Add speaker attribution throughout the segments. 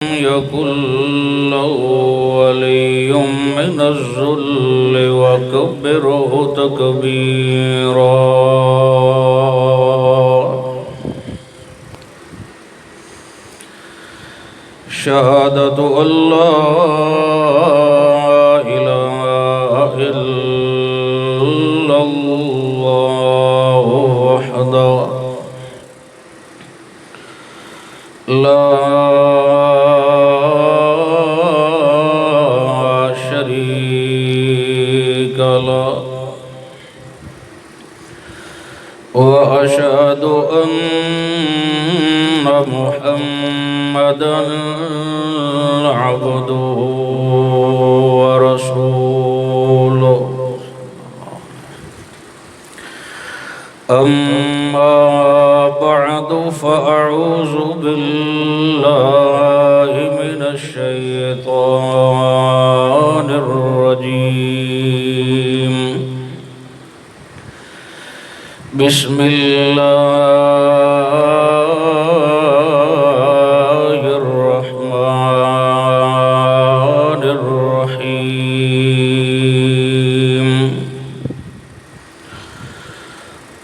Speaker 1: يكن له ولي من الذل وكبره تكبيرا. شهادة أن لا إله إلا الله وحده لا شريك له وأشهد أن محمدا عبده ورسوله. أما بعد فأعوذ بالله من الشيطان الرجيم. بسم الله الرحمن الرحيم.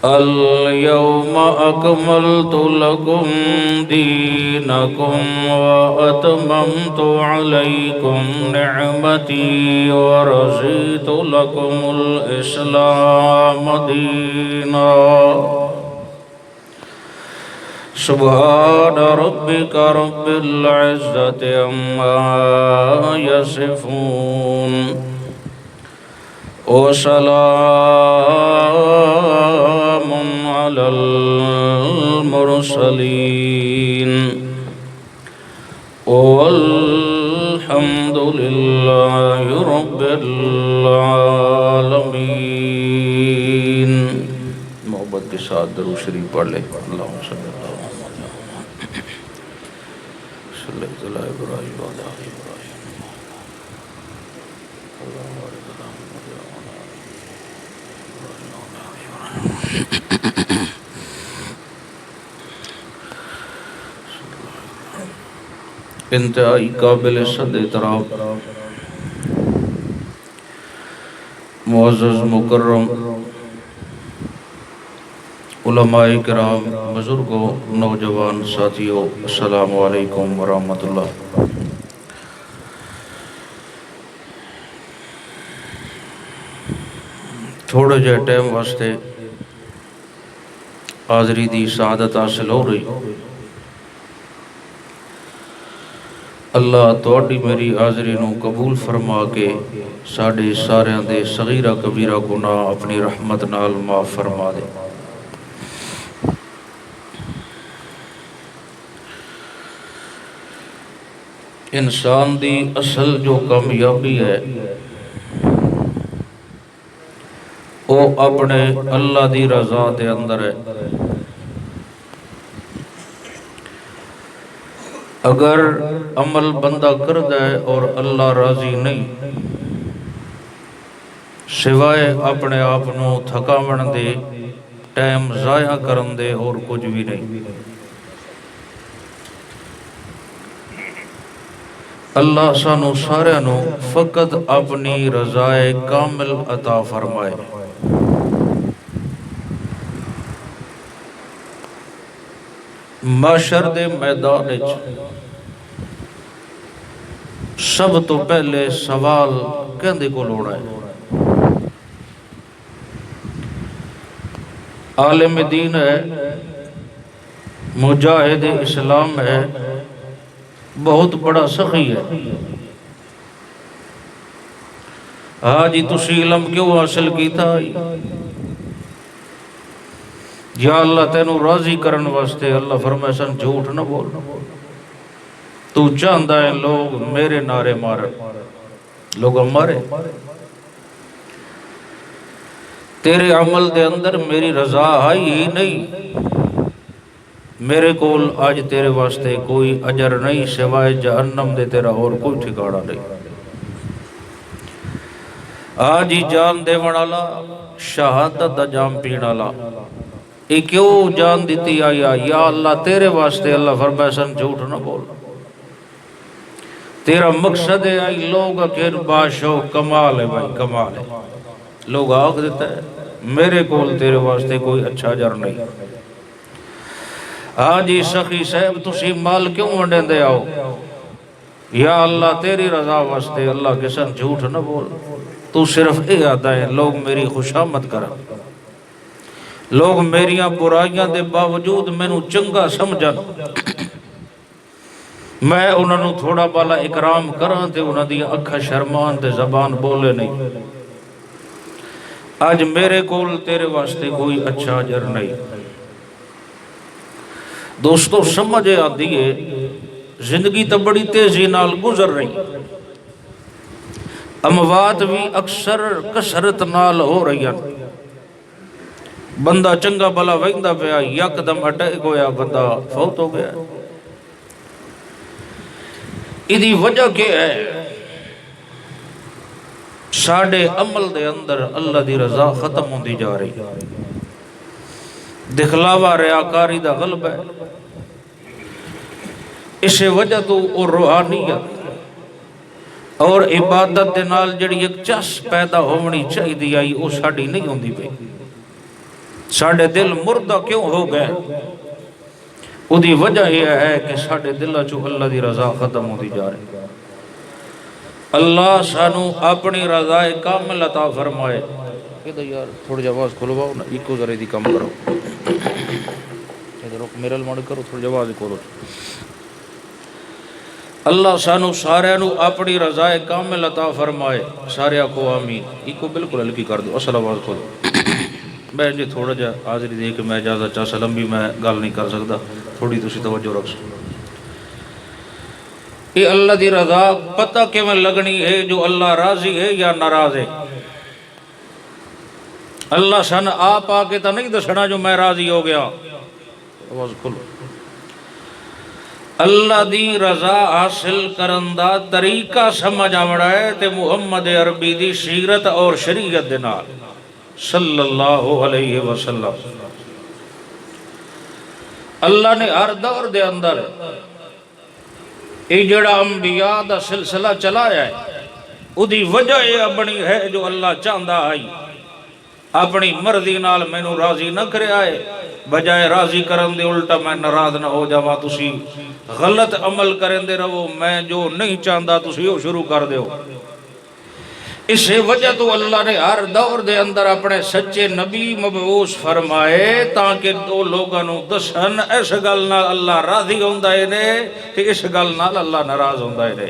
Speaker 1: اليوم أكملت لكم دينكم وأتممت عليكم نعمتي ورضيت لكم الإسلام دينا. سبحان ربك رب العزة عما يصفون وسلام على المرسلين والحمد لله رب العالمين. محبت کے ساتھ درود شریف پڑھ لیں. اللہم صلی اللہ علیہ انتہائی قابل صد احترام معزز مکرم علماء کرام، بزرگوں، نوجوان ساتھیوں، السلام علیکم ورحمۃ اللہ. تھوڑے جے ٹائم واسطے حاضری دی سعادت حاصل ہو رہی. اللہ تواڈی میری حاضری نو قبول فرما کے ساڈے ساریاں دے صغیرہ کبیرہ گناہ اپنی رحمت نال معاف فرما دے. انسان دی اصل جو کامیابی ہے وہ اپنے اللہ دی رضا دے اندر ہے. اگر عمل بندہ کردا ہے اور اللہ راضی نہیں، سوائے اپنے آپ نو تھکاون دے، ٹائم ضائع کرن دے اور کچھ بھی نہیں. اللہ سانو سارے نو فقط اپنی رضائے کامل عطا فرمائے. معاشر دے میدان وچ سب تو پہلے سوال کہندے کول ہونا ہے؟ عالم دین ہے، مجاہد اسلام ہے، بہت بڑا سخی ہے. ہاں جی تسی علم کیوں حاصل کیتا؟ یا اللہ تینوں راضی کرن واسطے. اللہ فرمائے سن جھوٹ نہ بول، تو چاہندا ہے لوگ میرے نعرے مارن، لوگ مارے. تیرے عمل دے اندر میری رضا آئی ہی نہیں. میرے کول آج تیرے واسطے کوئی اجر نہیں سوائے جہنم دے، تیرا اور کوئی ٹھکانا نہیں. آج ہی جان دے والا، شہادت دا جام پین والا، یہ کیوں جان دیتی آیا؟ یا اللہ تیرے واسطے. اللہ فرمائے سن جھوٹ نہ بول. تیرا مقصد ہے آئی لوگ کہ باشو کمال ہے بھائی کمال ہے. لوگ آگ دیتا ہے میرے کول تیرے واسطے کوئی اچھا جر نہیں. ہاں جی سخی صاحب تسی مال کیوں ونڈے دے آؤ؟ یا اللہ تیری رضا واسطے اللہ کے ساتھ جھوٹ نہ بول. تو صرف اے آتا ہے لوگ میری خوشامد کرن، لوگ میریاں برائیاں دے باوجود میں نو چنگا سمجھن، میں انہوں نے تھوڑا بالا اکرام کران تے انہوں دی اکھا شرمان تے زبان بولے نہیں. آج میرے کول تیرے واسطے کوئی اچھا جر نہیں. دوستو سمجھے آدھی ہے زندگی تو بڑی تیزی نال گزر رہی، اموات بھی اکثر کسرت نال ہو رہی ہیں. بندہ چنگا بلا ویندہ پیا یک دم اٹیک ہویا بندہ فوت ہو گیا. ایدی وجہ کیا ہے؟ ساڑھے عمل دے اندر اللہ دی رضا ختم ہوندی جا رہی، دکھلاوا ریاکاری دا غلب ہے. اس وجہ تو وہ روحانیت اور عبادت دے نال جڑی ایک چس پیدا ہونی چاہی دی آئی وہ ساڑھی نہیں ہوندی پہ. ساڑھے دل مردہ کیوں ہو گئے؟ وہ دی وجہ یہ ہے کہ ساڑھے دلہ چو اللہ دی رضا ختم ہوندی جا رہی. اللہ سانو اپنی رضا کامل عطا فرمائے. کہتا یار تھوڑی جواز کھلواؤ نا ایک ذرے دی کم کرو، میرے المانے کرو تھوڑی جواز کھولو. اللہ سانو سارے نو اپنی رضا کامل عطا فرمائے. سارے کو آمین. ایک کو بالکل ہلکی کر دو اصل آواز کھولو. میں جی تھوڑا جا حاضری دے کہ میں اجازت چاہ سلم بھی میں گل نہیں کر سکتا، تھوڑی تسی توجہ رکھ سکتا. یہ اللہ دی رضا پتہ کہ میں لگنی ہے جو اللہ راضی ہے یا ناراض ہے. اللہ سن آپ آکے تا نہیں دسنا جو میں راضی ہو گیا. آواز کھولو. اللہ دی رضا حاصل کرندہ طریقہ سمجھ آوڑا ہے تے محمد عربی دی سیرت اور شریعت دے نال صلی اللہ علیہ وسلم. اللہ نے ہر دور دے اندر یہ جڑا انبیاء دا سلسلہ چلایا ہے او دی وجہ یہ اپنی ہے جو اللہ چاندہ آئی اپنی مرضی نال میں نو راضی نہ کرے آئے، بجائے راضی کرن دے الٹا میں ناراض نہ ہو جاوا تسی غلط عمل کرن دے رہو، میں جو نہیں چاندہ تسی وہ شروع کر دے ہو. اس وجہ تو اللہ نے ہر دور دے اندر اپنے سچے نبی مبعوث فرمائے تاکہ دو لوگوں دسن اس گل نال اللہ راضی ہوندا ہے نے تے اس گل نال اللہ ناراض ہوندا ہے نے.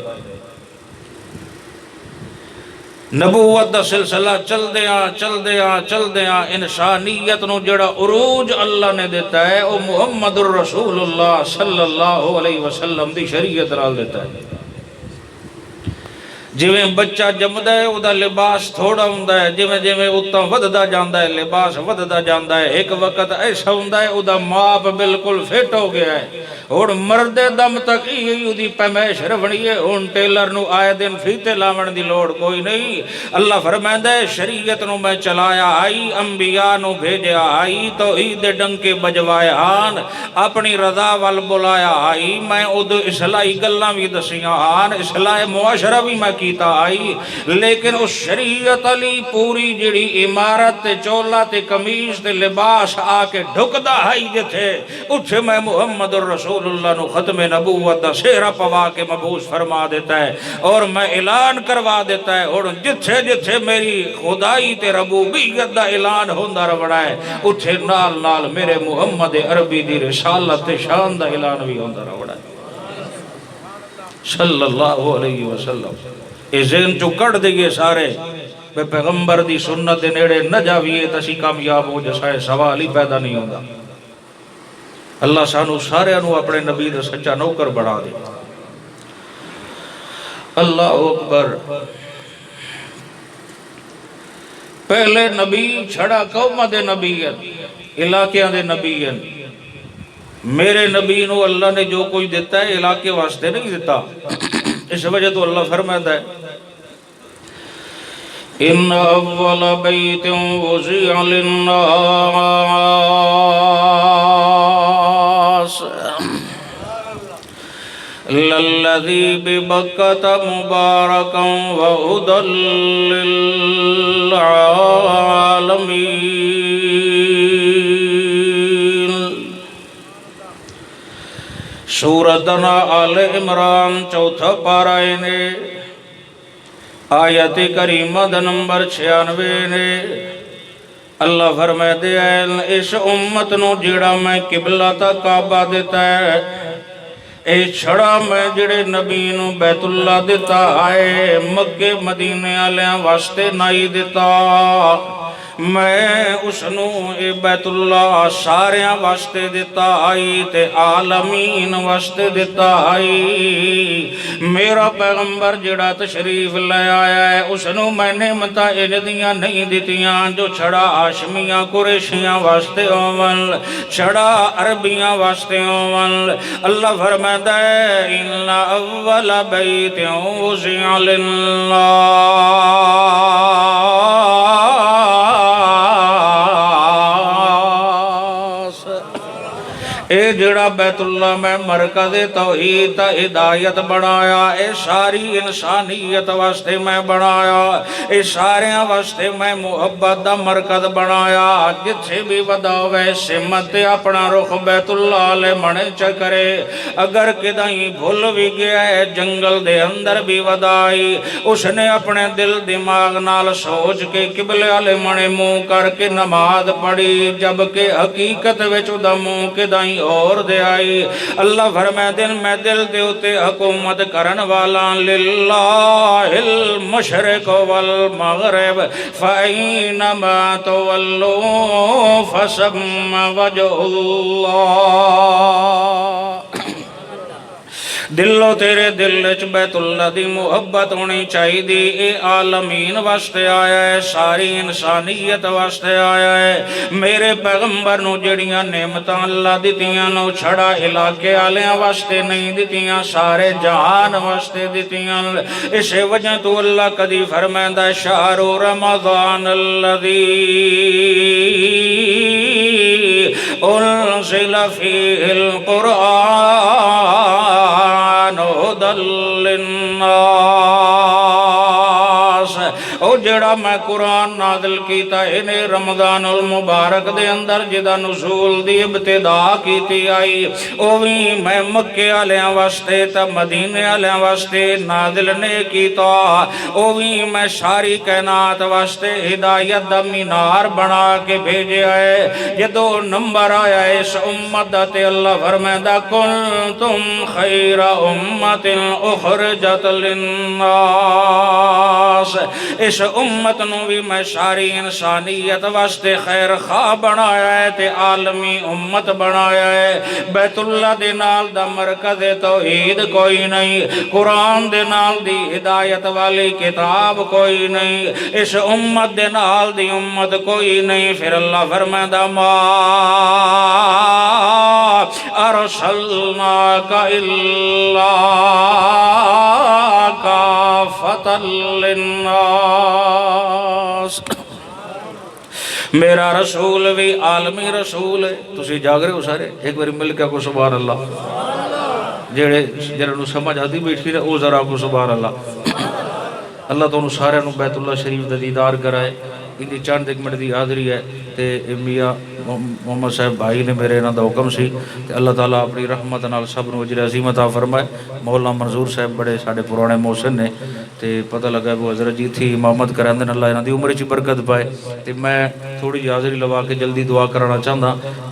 Speaker 1: نبوت دا سلسلہ چل دیاں انسانیت نو جڑا عروج اللہ نے دیتا ہے وہ محمد الرسول اللہ صلی اللہ علیہ وسلم دی شریعت نال دیتا ہے. جویں بچہ جمدا ہے او دا لباس تھوڑا ہوندا ہے، جویں اتنا وددا جاندا ہے لباس وددا جاندا ہے. ایک وقت ایسا ہوندا ہے او دا ماپ بالکل فٹ ہو گیا ہے، اور مرد دم تک ہی دی پیمائش رونی ہے. ہن ٹیلر نو آئے دن فیتے لاون دی لوڑ کوئی نہیں. اللہ فرماندا ہے شریعت نو میں چلایا آئی، انبیاء نو بھیجیا آئی، توحید دے ڈنکے بجوائے آن، اپنی رضا وال بلایا آئی. میں ادو اصلاحی گلاں بھی دسیاں آن، اصلاح معاشرہ بھی میں کیتا آئی. لیکن اس شریعت علی پوری جڑی عمارت تے چولا تے قمیص تے لباس آ کے ڈھکدا آئی جتھے اتھے میں محمد الرسول اللہ نو ختم نبوت دا سہرا پوا کے مبعوث فرما دیتا ہے اور میں اعلان کروا دیتا ہے. اور جتھے جتھے میری خدائی تے ربوبیت دا اعلان ہوندا رہنا ہے اتھے نال نال میرے محمد عربی دی رسالت تے شان دا اعلان بھی ہوندا رہنا ہے صلی اللہ علیہ وسلم. اے ذہن چو کٹ دیئے سارے بے پیغمبر دی سنت نیڑے نہ جاویے تسی کامیاب ہو جسائے سوال ہی پیدا نہیں ہوگا. اللہ سانو سارے انو اپنے نبی دا سچا نوکر بڑھا دے. اللہ اکبر. پہلے نبی چھڑا قوم دے نبی علاقیاں دے نبی. میرے نبی نو اللہ نے جو کوئی دیتا ہے علاقے واسطے نہیں دیتا. اس وجہ تو اللہ فرماتا ہے ان اول بیت وضع للناس للذی ببکۃ مبارکا وہدی للعالمین۔ سورۃ آل عمران چوتھا پارہ نے آیت کریمہ نمبر 96 نے اللہ فرماتے ہیں اس امت نو جڑا میں قبلہ تا کعبہ دیتا ہے، اے چھڑا میں جڑے نبی نو بیت اللہ دیتا ہے، مکے مدینے آلیاں واسطے نائی دیتا، میں اس نو اے بیت اللہ ساریاں واسطے دیتا آئی تے عالمین واسطے دیتا آئی۔ میرا پیغمبر جڑا تشریف لے آیا ہے اس نو میں نعمتاں اجدیاں نہیں دیتیاں جو چھڑا ہاشمیاں قریشیاں واسطے ہون، چھڑا عربیاں واسطے ہون۔ اللہ فرماتا ہے ان اول بیت وضع للناس، اے جڑا بیت اللہ میں مرکز توحید تا ہدایت بنایا، اے ساری انسانیت واسطے میں بنایا، اے سارے واسطے میں محبت دا مرکز بنایا۔ جتھے بھی وداوے سمت اپنا رخ بیت اللہ لے منے چکرے، اگر کدائیں بھول بھی گیا ہے جنگل دے اندر بھی ودائی، اس نے اپنے دل دماغ نال سوچ کے قبلے والے منے منہ کر کے نماز پڑھی، جبکہ حقیقت وچ دا منہ کدائیں اور دے آئی۔ اللہ فرمائے دن میں دل دے اتے حکومت کرن والا للہ المشرق والمغرب فَأَيْنَمَا تُوَلُّوا فَثَمَّ وَجْهُ اللَّهِ۔ دلو تیرے دل وچ بیت اللہ دی محبت ہونی چاہی دی، اے عالمین واسطے آیا ہے، ساری انسانیت واسطے آیا ہے۔ میرے پیغمبر نو جڑیاں نعمتاں اللہ دتیاں نو چھڑا علاقے آلیاں واسطے نہیں دتیاں، سارے جہان واسطے دتیاں۔ اس وجہ تو اللہ کدی فرمائندا شہر رمضان الذی انزل فیہ القرآن هدى للناس، او جڑا میں قرآن نازل کیتا انہیں رمضان المبارک دے اندر جدا نزول دی ابتدا کیتی آئی، اوہی میں مکے آلیاں واسطے تا مدینے آلیاں واسطے نازل نے کیتا، اوہی میں ساری کائنات واسطے ہدایت دا مینار بنا کے بھیجے آئے۔ یہ دو نمبر آیا اس امت دا تے اللہ فرمائدہ کنتم خیر امت اخرجت للناس، اس امت نو بھی میں ساری انسانیت واسطے خیر خواہ بنایا ہے تے عالمی امت بنایا ہے۔ بیت اللہ دے نال دا مرکز توحید کوئی نہیں، قرآن دے نال دی ہدایت والی کتاب کوئی نہیں، اس امت دے نال دی امت کوئی نہیں۔ پھر اللہ فرمائدہ ما ارسلناک الا کافۃ للناس، میرا رسول بھی عالمی رسول ہے۔ تسی جاگ رہے ہو سارے؟ ایک بار مل کے کو سبحان اللہ، جڑے نو سمجھ آتی بیٹھی رہے او ذرا کو سبحان اللہ۔ اللہ تو انہوں سارے نو بیت اللہ شریف دا دیدار کرائے۔ ان دی چند ایک منٹ دی حاضری ہے تے میاں محمد صاحب بھائی نے میرے انہاں دا حکم سی تے اللہ تعالیٰ اپنی رحمت نال سب نو اجر عظیم عطا فرمائے۔ مولا منظور صاحب بڑے ساڑے پرانے محسن نے تے پتہ لگا ہے وہ حضرت جی تھی امامت کراندن، اللہ انہاں دی عمر چ برکت پائے۔ تے میں تھوڑی جی حاضری لوا کے جلدی دعا کرنا چاہتا،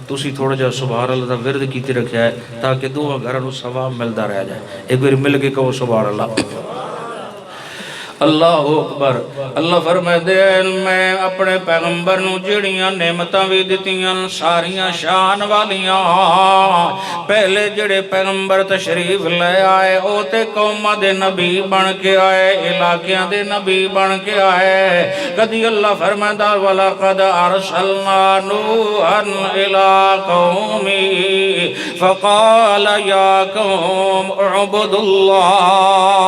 Speaker 1: تسی تھوڑا جا سبحان اللہ دا ورد کیتے رکھیا ہے تاکہ دعا گھراں نو ثواب ملدا رہ جائے۔ ایک بار مل کے کہو سبحان اللہ۔ اللہ اکبر۔ اللہ فرمائے میں اپنے پیغمبر نو جڑیاں نعمتاں بھی دتیاں ساریاں شان والیاں، پہلے جڑے پیغمبر تشریف لے آئے او تے قوماں دے نبی بن کے آئے، علاقیاں دے نبی بن کے آئے۔ کدی اللہ فرمائے وَلَقَدْ أَرْسَلْنَا نُوحًا إِلَىٰ قَوْمِهِ فَقَالَ يَا قَوْمِ اعْبُدُوا اللَّهَ۔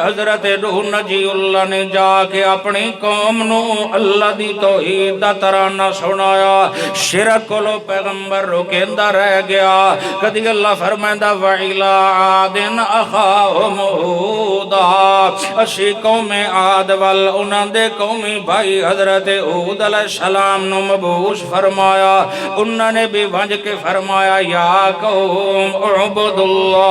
Speaker 1: حضرت حضرت روح نجی اللہ نے جا کے اپنی قوم نو اللہ دی توحید دا ترانہ سنایا شرک کو پیغمبر روکیندا رہ گیا کدی اللہ فرمائندا وَإِلَىٰ عَادٍ أَخَاهُمْ هُودًا اسی قوم عاد وال انہاں دے قومی بھائی حضرت ہود علیہ السلام نو مبعوث فرمایا انہاں نے بھی بھج کے فرمایا یا قوم اعبدوا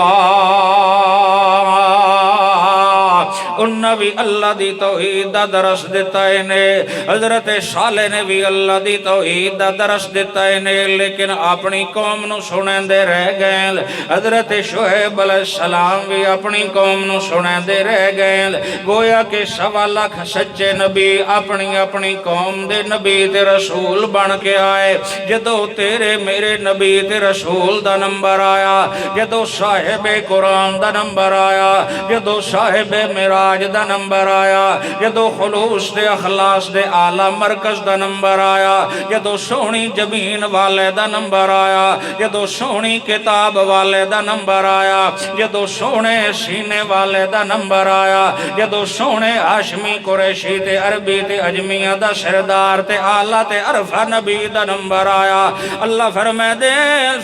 Speaker 1: اللہ انہاں بھی اللہ دی توحید دا درس دیتا ہے نے حضرت صالح نے بھی اللہ دی توحید دا درس دیتا ہے نے لیکن اپنی قوم نو سنیں دے رہ گئے حضرت شعیب علیہ السلام بھی اپنی قوم نو سنیں دے رہ گئے گویا کہ 1.25 لاکھ سچے نبی اپنی قوم دے نبی تے رسول بن کے آئے جدو تیرے میرے نبی تے رسول دا نمبر آیا جدو صاحب قرآن دا نمبر آیا جدو صاحب معراج دا نمبر آیا جدو خلوص دے اخلاص دے اعلی مرکز دا نمبر آیا جدو سونی جبین والے دا نمبر آیا جدو سونی کتاب والے دا نمبر آیا جدو سونے سینے والے دا نمبر آیا جدو سونے ہاشمی قریشی تے عربی تے اجمیہ دا سردار تے اعلی تے عرفہ نبی دا نمبر آیا اللہ فرمائے دے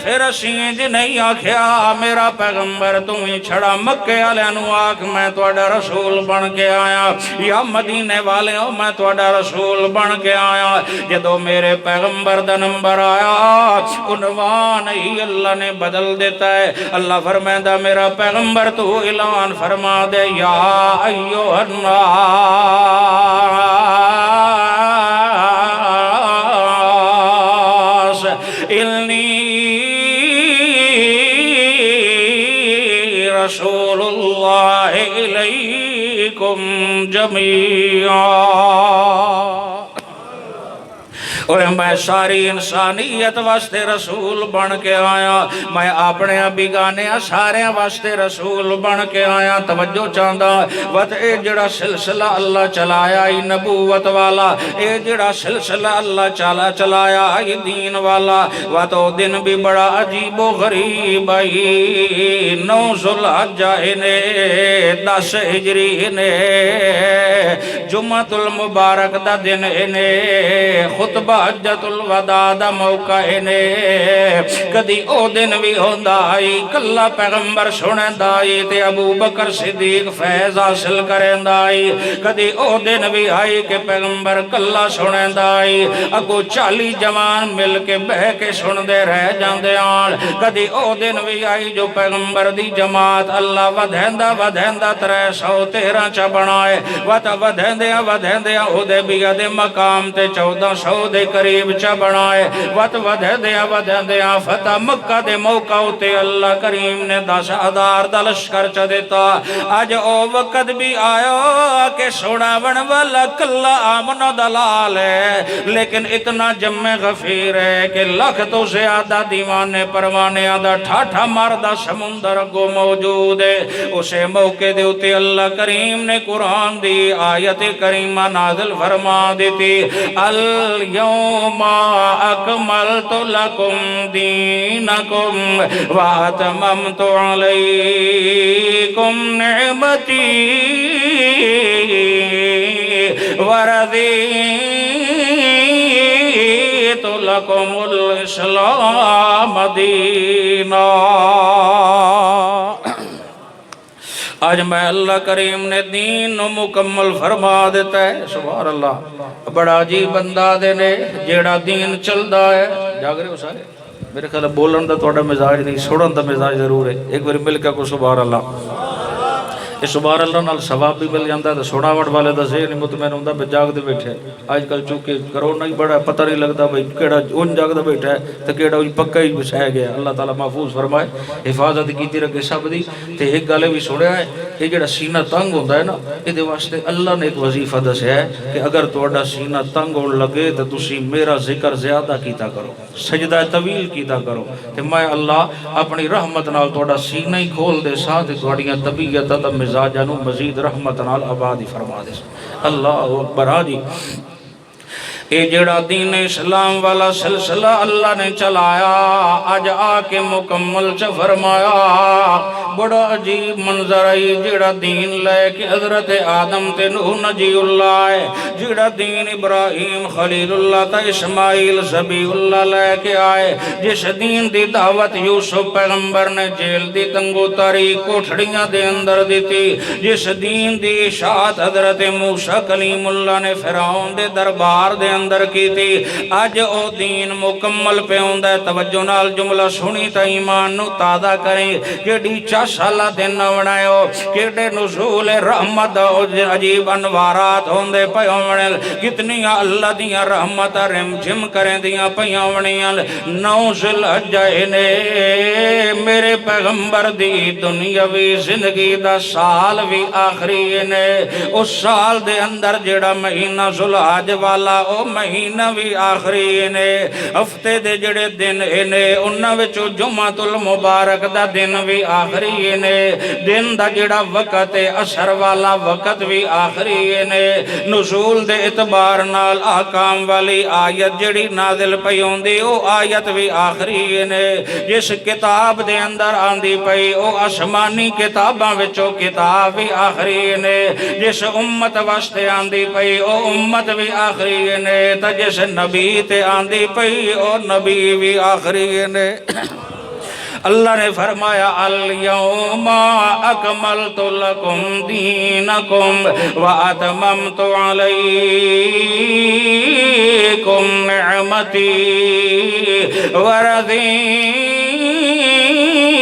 Speaker 1: پھر اسیں جی نہیں آکھیا میرا پیغمبر تمہیں چھڑا مکے والے نو آکھ میں تواڈا رسول بن کے آیا یا مدینے والے ہو میں تواڈا رسول بن کے آیا جدو میرے پیغمبر دا نمبر آیا عنوان ہی اللہ نے بدل دیتا ہے اللہ فرمائے میرا پیغمبر تو اعلان فرما دے یا ایوہ الناس انی رسول اللہ الیکم جمیعا اور میں ساری انسانیت واسطے رسول بن کے آیا میں اپنے بیگانے سارے واسطے رسول بن کے آیا توجہ چاہتا وقت اے جڑا سلسلہ اللہ چلایا ای نبوت والا اے جڑا سلسلہ اللہ چلایا ای دین والا وقت او دن بھی بڑا عجیب و غریب آئی 9 ذوالحجہ نے 10 ہجری نے جمعۃ المبارک دا دن نے خطبہ حجت الوداع دا موقع نے کدی او دن بھی ہوندا آئی کلا پیغمبر سنیندا آئی تے ابو بکر صدیق فیض حاصل کریندا آئی کدی او دن بھی آئی کہ پیغمبر کلا سنیندا آئی اگو 40 جوان مل کے بہ کے سن دے رہ جاندے آن کدی او دن بھی آئی جو پیغمبر دی جماعت اللہ ودھیندا 313 چا بنائے ودھیندیا حدیبیہ دے مقام تے 1400 دے قریب چا بنائے ودھیندیا فتح مکہ دے موقع تے اللہ کریم نے 10,000 دا لشکر چا دیتا آج او وقت بھی آیا کہ سناون والا کلا آمن و دلال ہے لیکن اتنا جمع غفیر ہے کہ لاکھ تو زیادہ دیوانے پروانے آدھا ٹھاٹھا مردہ سمندر کو موجود ہے اسے موقع دے اتے اللہ کریم نے قرآن دی آیت کریمہ نازل فرما دیتی اليوم اکملت لکم دینکم واتممت علیکم نعمتی ورضیت لکم الاسلام دینا آج میں اللہ کریم نے دین مکمل فرما دیتا ہے سبحان اللہ بڑا عجیب بندہ دے نے جیڑا دین چل دا ہے جاگ رہے ہو سارے میرے خیال بولن دا توڑا مزاج نہیں سوڑن دا مزاج ضرور ہے ایک بار مل کے کو سبحان اللہ یہ سبحان اللہ نال ثواب بھی مل جاتا ہے تو سناوٹ والے دا ذہن مطمئن ہوندا بے جاگ دے بیٹھے آج کل چونکہ کرونا ہی بڑا پتہ نہیں لگتا بھائی کیڑا اون جاگ دے بیٹھا ہے تو کیڑا پکا ہی بچھایا گیا اللہ تعالیٰ محفوظ فرمائے حفاظت کیتی رکھے سب دی تے ایک گالے بھی سنیا ہے یہ جڑا سینہ تنگ ہوندا ہے نا یہ واسطے اللہ نے ایک وظیفہ دسیا ہے کہ اگر تہاڈا سینہ تنگ ہون لگے تو تسی میرا ذکر زیادہ کیتا کرو سجدہ طویل کیتا کرو تے میں اللہ اپنی رحمت نال تہاڈا سینہ ہی کھول دے ساتھ تہاڈیاں طبیعت تے مزاجاں نو مزید رحمت نال آباد فرما دے اللہ اکبر جی یہ جڑا دین اسلام والا سلسلہ اللہ نے چلایا آج آ کے مکمل چ فرمایا بڑا عجیب منظر آئی جڑا دین لے کے حضرت آدم تے نوح نجی اللہ ہے جڑا دین ابراہیم خلیل اللہ تا اسماعیل ذبیح اللہ لے کے آئے جس دین دی دعوت یوسف پیغمبر نے جیل دی تنگو تاری کوٹھڑیاں دے اندر دیتی جس دین دی اشاعت حضرت موسیٰ کلیم اللہ نے فرعون دے دربار دے اندر کی تھی آج او دین مکمل پہ ہوندہ ہے توجہ نال جملہ سنی تا ایمان نو تازہ کریں کہ ڈیچا سالہ دن نوڑائے ہو کہ ڈے نزول رحمت عجیب انوارات ہوندے پیومنل کتنی اللہ دیا رحمت رم جم کریں دیا پیومنیل نوزل حجائنے میرے پیغمبر دی دنیاوی زندگی دا سال بھی آخری نے اس سال دے اندر جڑا مہینہ ذوالحج والا او مہینہ بھی آخری نے ہفتے دے جڑے دن نے انہاں وچوں جمعۃ المبارک دا دن بھی آخری نے دن دا جڑا وقت عصر والا وقت بھی آخری نے نزول دے اعتبار نال احکام والی آیت جڑی نازل پئی ہوندی او آیت بھی آخری نے جس کتاب دے اندر آندی پئی او آسمانی کتاباں وچوں کتاب بھی آخری نے جس امت واسطے آندی پئی او امت بھی آخری نے تا جس نبی تے آندی پئی او نبی بھی آخری نے اللہ نے فرمایا الیوم اکملت لکم دینکم واتممت علیکم نعمتی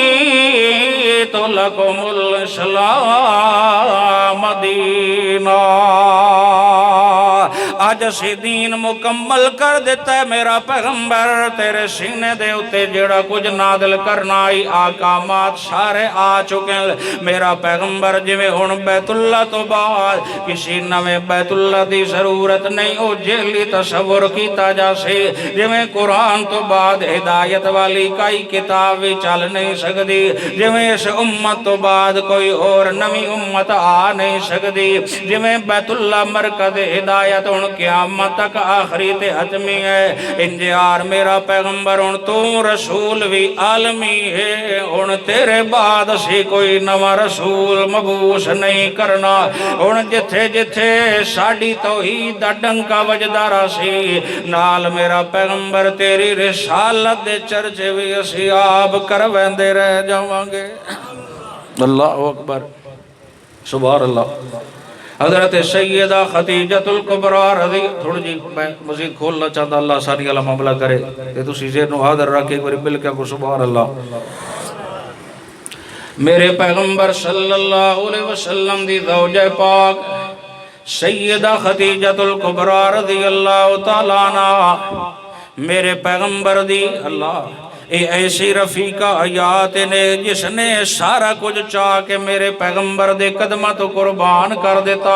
Speaker 1: ورضیت لکم الاسلام دینا آج اسی دین مکمل کر دیتا ہے میرا پیغمبر تیرے سینے دے اتے جڑا کچھ نازل کرنا آئی آقامات سارے آ چکے ہیں میرا پیغمبر جویں ہن بیت اللہ تو بعد کسی نویں بیت اللہ دی ضرورت نہیں او جیلی تصور کیتا جا سے جویں قرآن تو بعد ہدایت والی کئی کتاب بھی چل نہیں سکتی جویں اس امت تو بعد کوئی اور نویں امت آ نہیں سکتی جویں بیت اللہ مرکز ہدایت ہن قیامت تک آخری تے حتمی ہے انجیار میرا پیغمبر ہن تو رسول بھی عالمی ہے ہن تیرے بعد سی کوئی نواں رسول مبعوث نہیں کرنا ہن جتھے جتھے ساڈی توحید دا ڈنکا وجدا رہسی نال میرا پیغمبر تیری رسالت دے چرچے بھی اسی آپ کرویندے رہ جاواں گے اللہ اکبر سبحان اللہ حضرت سیدہ خدیجۃ الکبریٰ رضی تھوڑی جی میں مزید کھولنا چاہتا اللہ ساری والا معاملہ کرے کہ تسی ذہن و حاضر رکھے ایک بار مل کے کو سبحان اللہ میرے پیغمبر صلی اللہ علیہ وسلم دی زوجہ پاک سیدہ خدیجۃ الکبریٰ رضی اللہ تعالیٰ عنہ میرے پیغمبر دی اللہ اے ایسی رفیقہ حیات نے جس نے سارا کچھ چاہ کے میرے پیغمبر دے قدمہ تو قربان کر دیتا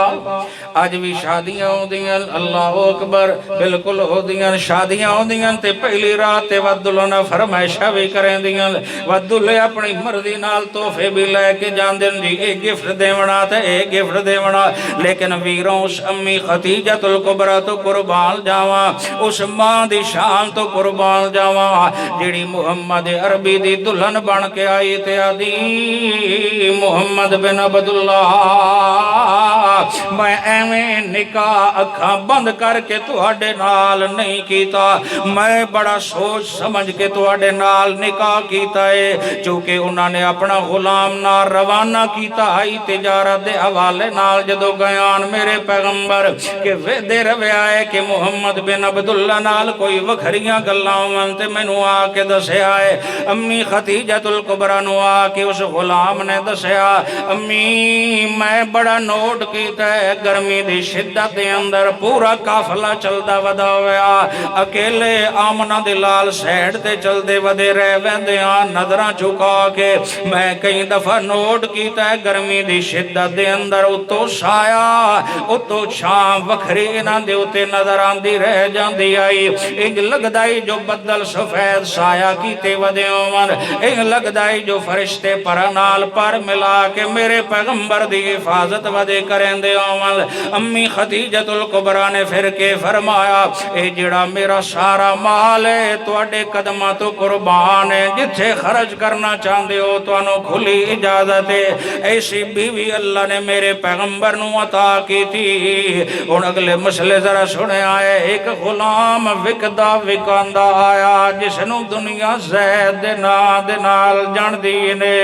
Speaker 1: آج بھی شادیاں ہوں دیاں اللہ اکبر بالکل ہو دیاں شادیاں ہوں دیاں تے پہلی رات تے ودلوں نہ فرمائشہ بھی کریں دیاں ودلے اپنی مرضی نال توفے بھی لے کے جان دیں جی ایک گفٹ دیونا تے ایک گفٹ دیونا لیکن ویروں اس امی خدیجۃ الکبریٰ تو قربان جاواں اس ماں دی شان تو قربان جاواں جیڑی محمد عربی دی دلہن بن کے آئی تے آدھی محمد بن عبداللہ میں ایویں نکاح اکھاں بند کر کے تواڈے نال نہیں کیتا میں بڑا سوچ سمجھ کے تواڈے نال نکاح کیتا ہے چونکہ انہاں نے اپنا غلام نال روانہ کیتا ہے تجارت دے حوالے نال جدو گیان میرے پیغمبر کہ ویدے رویا ہے کہ محمد بن عبداللہ نال کوئی وکھریاں گلاں تے مینوں آ کے دسے آئے امی خدیجۃ الکبریٰ نو آ کے اس غلام نے دسیا امی میں بڑا نوٹ کیتا ہے گرمی دی شدت دے اندر پورا قافلہ چلدا ودا ہویا اکیلے آمنہ دلال سیڈ تے چلدے ودے رہ ویندے نظراں چکا کے میں کئی دفعہ نوٹ کیتا ہے گرمی دی شدت دے اندر اتو سایہ اتو چھاں وکھری انہاں دے اتے نظر آندی رہ جاندی آئی انج لگدائی جو بدل سفید سایہ کیتے ودے ہون ایں لگدا ہے جو فرشتے پر نال پر ملا کے میرے پیغمبر دی حفاظت ودے کریندے ہون امی خدیجۃ الکبریٰ نے پھر کے فرمایا اے جڑا میرا سارا مال ہے تواڈے قدماں تو قربان ہے جتھے خرچ کرنا چاہندے ہو تانوں کھلی اجازت ہے ایسی بیوی اللہ نے میرے پیغمبر نو عطا کی تھی ہن اگلے مسئلے ذرا سنے آئے ایک غلام وکدا وکاندا آیا جس نو دنیا زید دے نال جاندی نے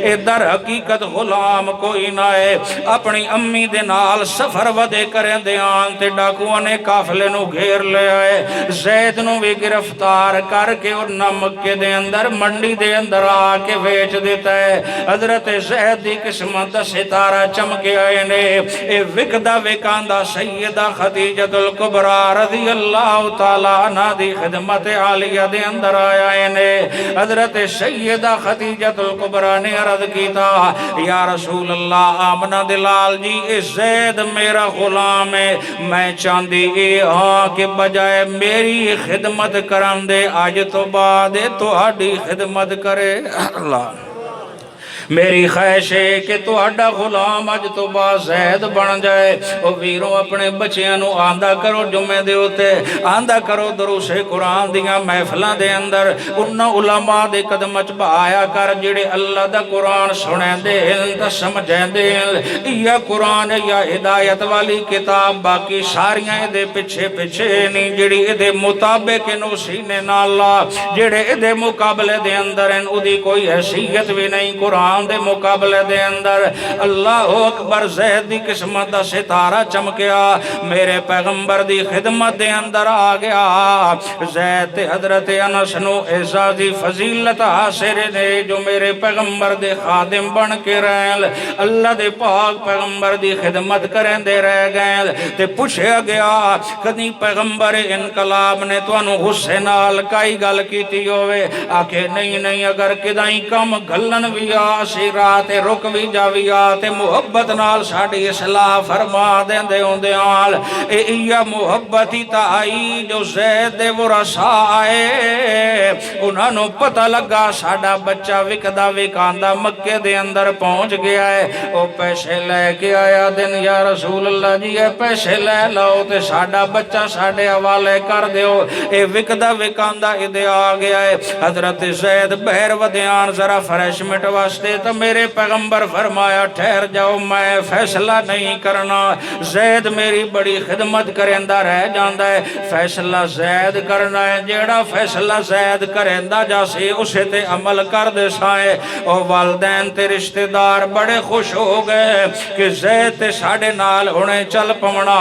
Speaker 1: اے در حقیقت غلام کوئی نہ ہے اپنی امی دے نال سفر ودے کریندے آن تے ڈاکواں نے قافلے نو گھیر لے آئے زید نو بھی گرفتار کر کے اور مکے دے اندر منڈی دے اندر آ کے ویچ دیتا ہے حضرت زید دی قسمت دا ستارہ چمکے آئے نے اے وکدا وکاندا سیدہ خدیجۃ الکبریٰ رضی اللہ تعالیٰ عنہ دی خدمت عالیہ دے اندر آئے نے حضرت سیدہ خدیجۃ الکبریٰ نے عرض کیتا یا رسول اللہ آمنہ دلال جی اے زید میرا غلام ہے میں چاندی ہاں کہ بجائے میری خدمت کرن دے آج تو بعد تہاڈی خدمت کرے اللہ میری خواہش ہے کہ تو اڈا غلام اج تو با زید بن جائے او ویروں اپنے بچیاں نو آندا کرو جمعے دے اوتے آندا کرو دروس قرآن دیاں محفلاں دے اندر انہاں علماء دے قدم وچ بہایا کر جڑے اللہ دا قرآن سنیندے تے سمجھیندے یا قرآن یا ہدایت والی کتاب باقی ساریاں دے پیچھے پیچھے نہیں جڑی دے مطابق نو سینے نال لا جڑے دے مقابلے دے اندر ان اودی کوئی حیثیت بھی نہیں قرآن دے مقابلے دے اندر اللہ اکبر زید دی قسمت دا ستارہ چمکیا میرے پیغمبر دی خدمت دے اندر آ گیا زید حضرت انس نو اعزازی فضیلت حاصل نے جو میرے پیغمبر دے خادم بن کے رہن اللہ دے پاک پیغمبر دی خدمت کریں دے رہ گئے تے پوچھا گیا کدی پیغمبر انقلاب نے توانو غصے نال کائی گل کیتی ہوئے آکھے نہیں اگر کدائیں کم گھلن بھی سی رات رک بھی جاوی آتے محبت نال ساڑی اصلاح فرما دیں دے ہوندے آل ایا محبت ہی تا آئی جو زید دے ورسا آئے انہاں نو پتہ لگا ساڑا بچہ وکدا وکاندا مکے دے اندر پہنچ گیا ہے او پیسے لے کے آیا دن یا رسول اللہ جی اے پیسے لے لاؤ تے ساڑا بچہ ساڑے حوالے کر دیو اے وکدا وکاندا ادھے آ گیا ہے حضرت زید بہر ودیان ذرا فریشمنٹ واسطے تو میرے پیغمبر فرمایا ٹھہر جاؤ میں فیصلہ نہیں کرنا زید میری بڑی خدمت کرندہ رہ جاندہ ہے فیصلہ زید کرنا ہے جیڑا فیصلہ زید کرندہ جاسے اسے تے عمل کر دے سائے اور والدین تے رشتہ دار بڑے خوش ہو گئے کہ زید تے ساڑے نال انہیں چل پمنا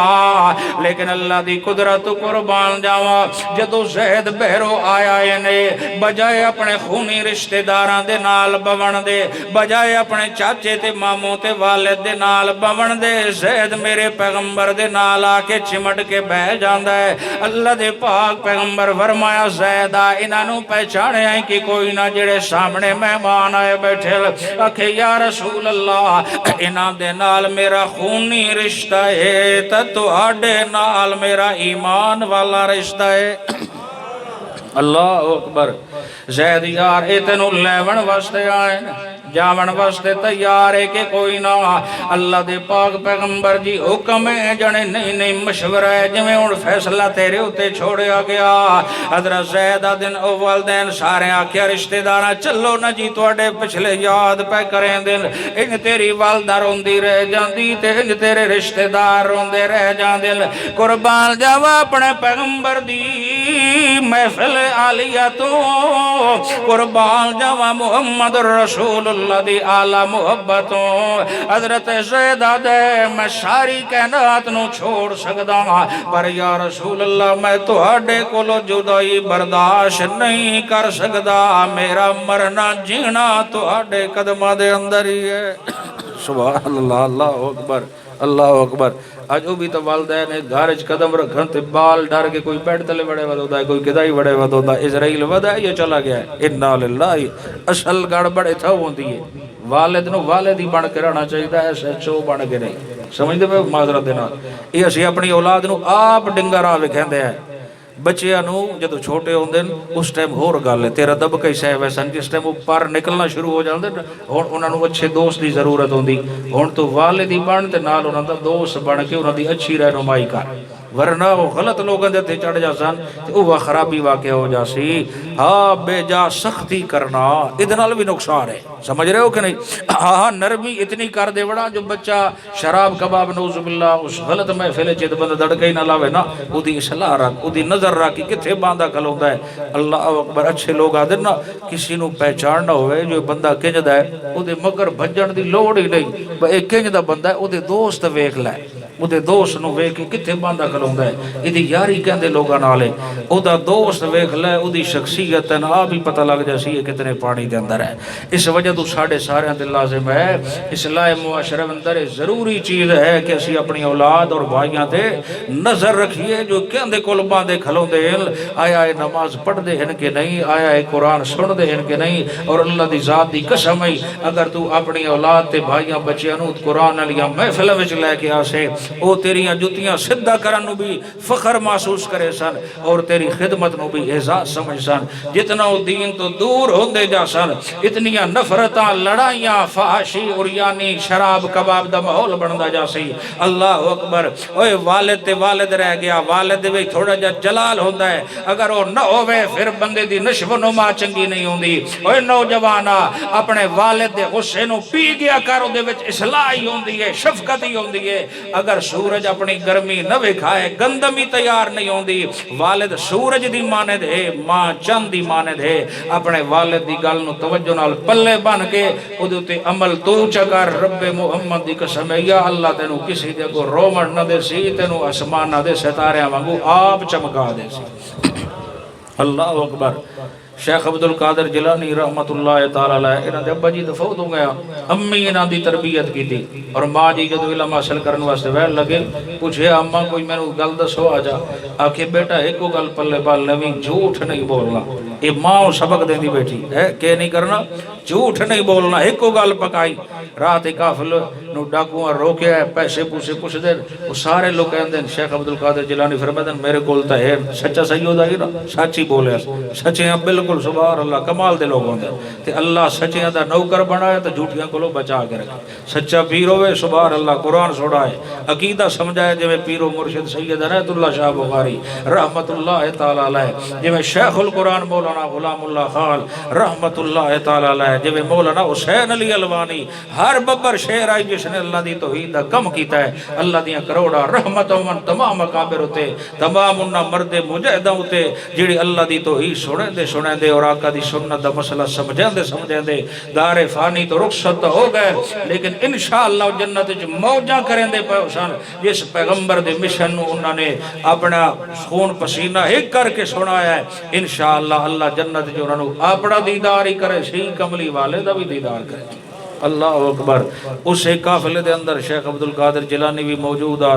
Speaker 1: لیکن اللہ دی قدرت قربان جاوا جدو زید بہرو آیا نے بجائے اپنے خونی رشتہ داران دے نال بون دے بجائے اپنے چاچے تے ماموں تے والد دے نال بون دے زید میرے پیغمبر دے نال آکے چمٹ کے بہ جاندہ ہے اللہ دے پاک پیغمبر فرمایا زید انہوں پہچانے ہیں کہ کوئی نہ جڑے سامنے مہمان آئے بیٹھے اکھے یا رسول اللہ انہاں دے نال میرا خونی رشتہ ہے تو آڈے نال میرا ایمان والا رشتہ ہے اللہ اکبر زید یار اتنو لیون واسطے آئے جاون واسطے تیار ہے کہ کوئی نہ اللہ دے پاک پیغمبر جی حکم ہے جنے نہیں مشورہ ہے جمیں ان فیصلہ تیرے ہوتے چھوڑیا گیا حضرت زید دن اول دن سارے آکھیا رشتہ دارہ چلو نہ جی توڑے پچھلے یاد پہ کریں دن ان تیری والدہ روندی رہ جاندی تے ان تیرے رشتہ دار روندے رہ جاندن قربان جاوا اپنے پیغمبر دی محفل عالیہ تو قربان جاوا محمد رسول اللہ دی آلہ محبتوں حضرت زیدہ دے میں ساری کائنات نو چھوڑ سکدا پر یا رسول اللہ میں تو ہڈے کولو جدائی برداشت نہیں کر سکدا میرا مرنا جینا تو ہڈے قدمہ دے اندر ہی ہے سبحان اللہ اللہ اکبر اللہ اکبر آج بھی تو والدین نے گھارج قدم رکھن تے بال ڈر کے کوئی بیٹھ تلے بڑے ود ہوتا ہے کوئی کدائی بڑے ود ہوتا ہے اسرائیل ود ہے یہ چلا گیا ہے انا للہ اصل گڑ بڑے تھا ہوندی ہے والد نو والد ہی بن کے رہنا چاہیے ایسے چو بن کے نہیں سمجھتے پہ معذرت دینا یہ اسی اپنی اولاد نو آپ ڈنگر آوے کہندے ہیں بچیاں نو جدو چھوٹے ہوندے اس ٹائم ہور گل ہے، تیرا دب کئی سہ ویسن جس ٹائم وہ پر نکلنا شروع ہو جاندے ہن انہاں نو اچھے دوست دی ضرورت ہوندی، ہن تو والدی بن تے نال انہاں دا دوست بن کے انہاں دی اچھی رہنمائی کر، ورنہ وہ غلط لوگوں دے تے چڑھ جاسن تے وہ خرابی واقع ہو جاسی۔ ہاں بے جا سختی کرنا ادھے نال بھی نقصان ہے، سمجھ رہے ہو کہ نہیں؟ ہاں نرمی اتنی کر دے بڑا جو بچہ شراب کباب نعوذ باللہ اس غلط محفل چ بندہ دڑکے ہی نہ لاوے نا، اودی اصلاح رکھ، اودی نظر رکھ کہ کتھے باندھا کھلوندا ہے۔ اللہ اکبر، اچھے لوگ آدھے نا کسی نو پہچان نہ ہوئے جو بندہ کنجدا ہے اودے مگر بھجن دی لوڑ ہی نہیں، اے کنجدا بندہ ہے اودے دوست ویکھ لے، اودے دوست نو ویکھ کے کتھے باندھا کھلوندا ہے، ایدی یاری کہندے لوگاں نال ہے، اودا دوست ویکھ لے اودی شخصیت نا بھی پتہ لگ جاسی یہ کتنے پانی دے اندر ہے۔ اس وجہ تو ساڈے سارے تے لازم ہے اصلاح معاشرہ اندر ضروری چیز ہے کہ اسی اپنی اولاد اور بھائیاں تے نظر رکھیے جو کہندے کول باندھے کھلوندے ہیں، آیا اے نماز پڑھ دے ہیں کہ نہیں، آیا اے قرآن سن دے ہیں کہ نہیں۔ اور اللہ دی ذات دی قسم ہے اگر تو اپنی اولاد تے بھائیاں بچیاں نو قرآن علیہ محفل وچ لے کے آسے او تیریاں جتیاں سدھا کرن نو بھی فخر محسوس کرے سن اور تیری خدمت نو بھی اعزاز سمجھ سن۔ جتنا او دین تو دور ہوندے جا سن اتنیاں نفرتاں لڑائیاں فحاشی اور یعنی شراب کباب دا ماحول بندا جا سی۔ اللہ اکبر، اوے والد تے والد رہ گیا، والد دے وچ تھوڑا جا جلال ہوندا ہے، اگر وہ نہ ہوئے پھر بندے دی نشو و نما چنگی نہیں ہوندی۔ اوے نوجوانا اپنے والد دے غصے نو پی گیا کر، دے وچ اصلاح ہی ہوندی ہے، شفقت ہی ہوندی ہے۔ اگر سورج اپنی گرمی نہ وکھائے گندم ہی تیار نہیں ہوندی۔ والد سورج دی مانند ہے، ماں چند دی مانند ہے۔ اپنے والد دی گل نو توجہ نال پلے بن کے اودے تے عمل تو چکر۔ رب محمد دی قسم ہے یا اللہ تینو کسی دے کو رومن نہ دے سی، تینو آسمان نہ دے ستاریاں وانگو آپ چمکا دے سی۔ اللہ اکبر۔ شیخ عبدالقادر جیلانی رحمت اللہ تعالی علیہ انہاں دے ابا جی فوت ہو گیا، امی انہاں دی تربیت کی تھی اور ماں جی جدو علم حاصل کرنے واسطے ویل لگے پوچھے اماں کوئی میں نو گل دسو آ جا، آکھے بیٹا ایک کو گل پلے پال لویں جھوٹ نہیں بولنا۔ یہ ماں سبق دیندی بیٹھی ہے کہ نہیں کرنا، جھوٹ نہیں بولنا، ایک کو گل پکائی۔ رات قافل نو ڈاکواں روکیا ہے، پیسے پوسے پوچھ دے، وہ سارے لوگ کہندے شیخ عبدالقادر جیلانی فرماتے ہیں میرے کول تے ہے سچا سید ہے نا، سچ ہی بولے، سچے ہیں بالکل، سبحان اللہ، کمال دے لوگ ہوندے تے اللہ سچیاں دا نوکر بنایا تے جھوٹیاں کولوں بچا کے رکھے۔ سچا پیر ہوے سبحان اللہ قرآن سنائے، عقیدہ سمجھائے، جویں پیر و مرشد سید عنایت اللہ شاہ بخاری رحمت اللہ تعالی علیہ، جویں شیخ القرآن مولانا غلام اللہ خان رحمت اللہ تعالی علیہ، جویں مولانا حسین علی الوانی، ہر ببر شعر آئی جس نے اللہ دی توحید دا کم کیتا ہے۔ اللہ دیاں کروڑا رحمتوں من تمام مقابر ہوتے، تمام انہاں مرد مجاہدہ ہوتے جڑی اللہ دی توحید سنے دے اور آقا دی سنت دا مسئلہ سمجھیں دے دار فانی تو رخصت ہو گئے، لیکن انشاءاللہ جنت جو موجہ کریں دے پہوشان جس پیغمبر دے مشن انہوں نے اپنا خون پسینہ ایک کر کے سنایا ہے۔ انشاءاللہ اللہ جنت جو انہوں نے اپنا دیدار ہی کرے، شیخ کملی والے دا بھی دیدار کرے۔ اللہ اکبر۔ اس ایک قافلے دے اندر شیخ عبدالقادر جیلانی بھی موجود آ،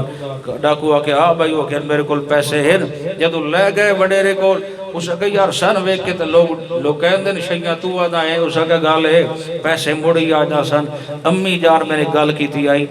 Speaker 1: ڈاکو آ کے آ بھائی وہ کہ میرے کول پیسے ہیں، جدو لے گئے وڈیرے کول اس کہ یار سن ویک کے لوگ کہندے نے شیعہ تو آدھا ہے، اس کہ گل ہے پیسے مڑی آ جا سن۔ امی جان میں نے گل کیتی آئی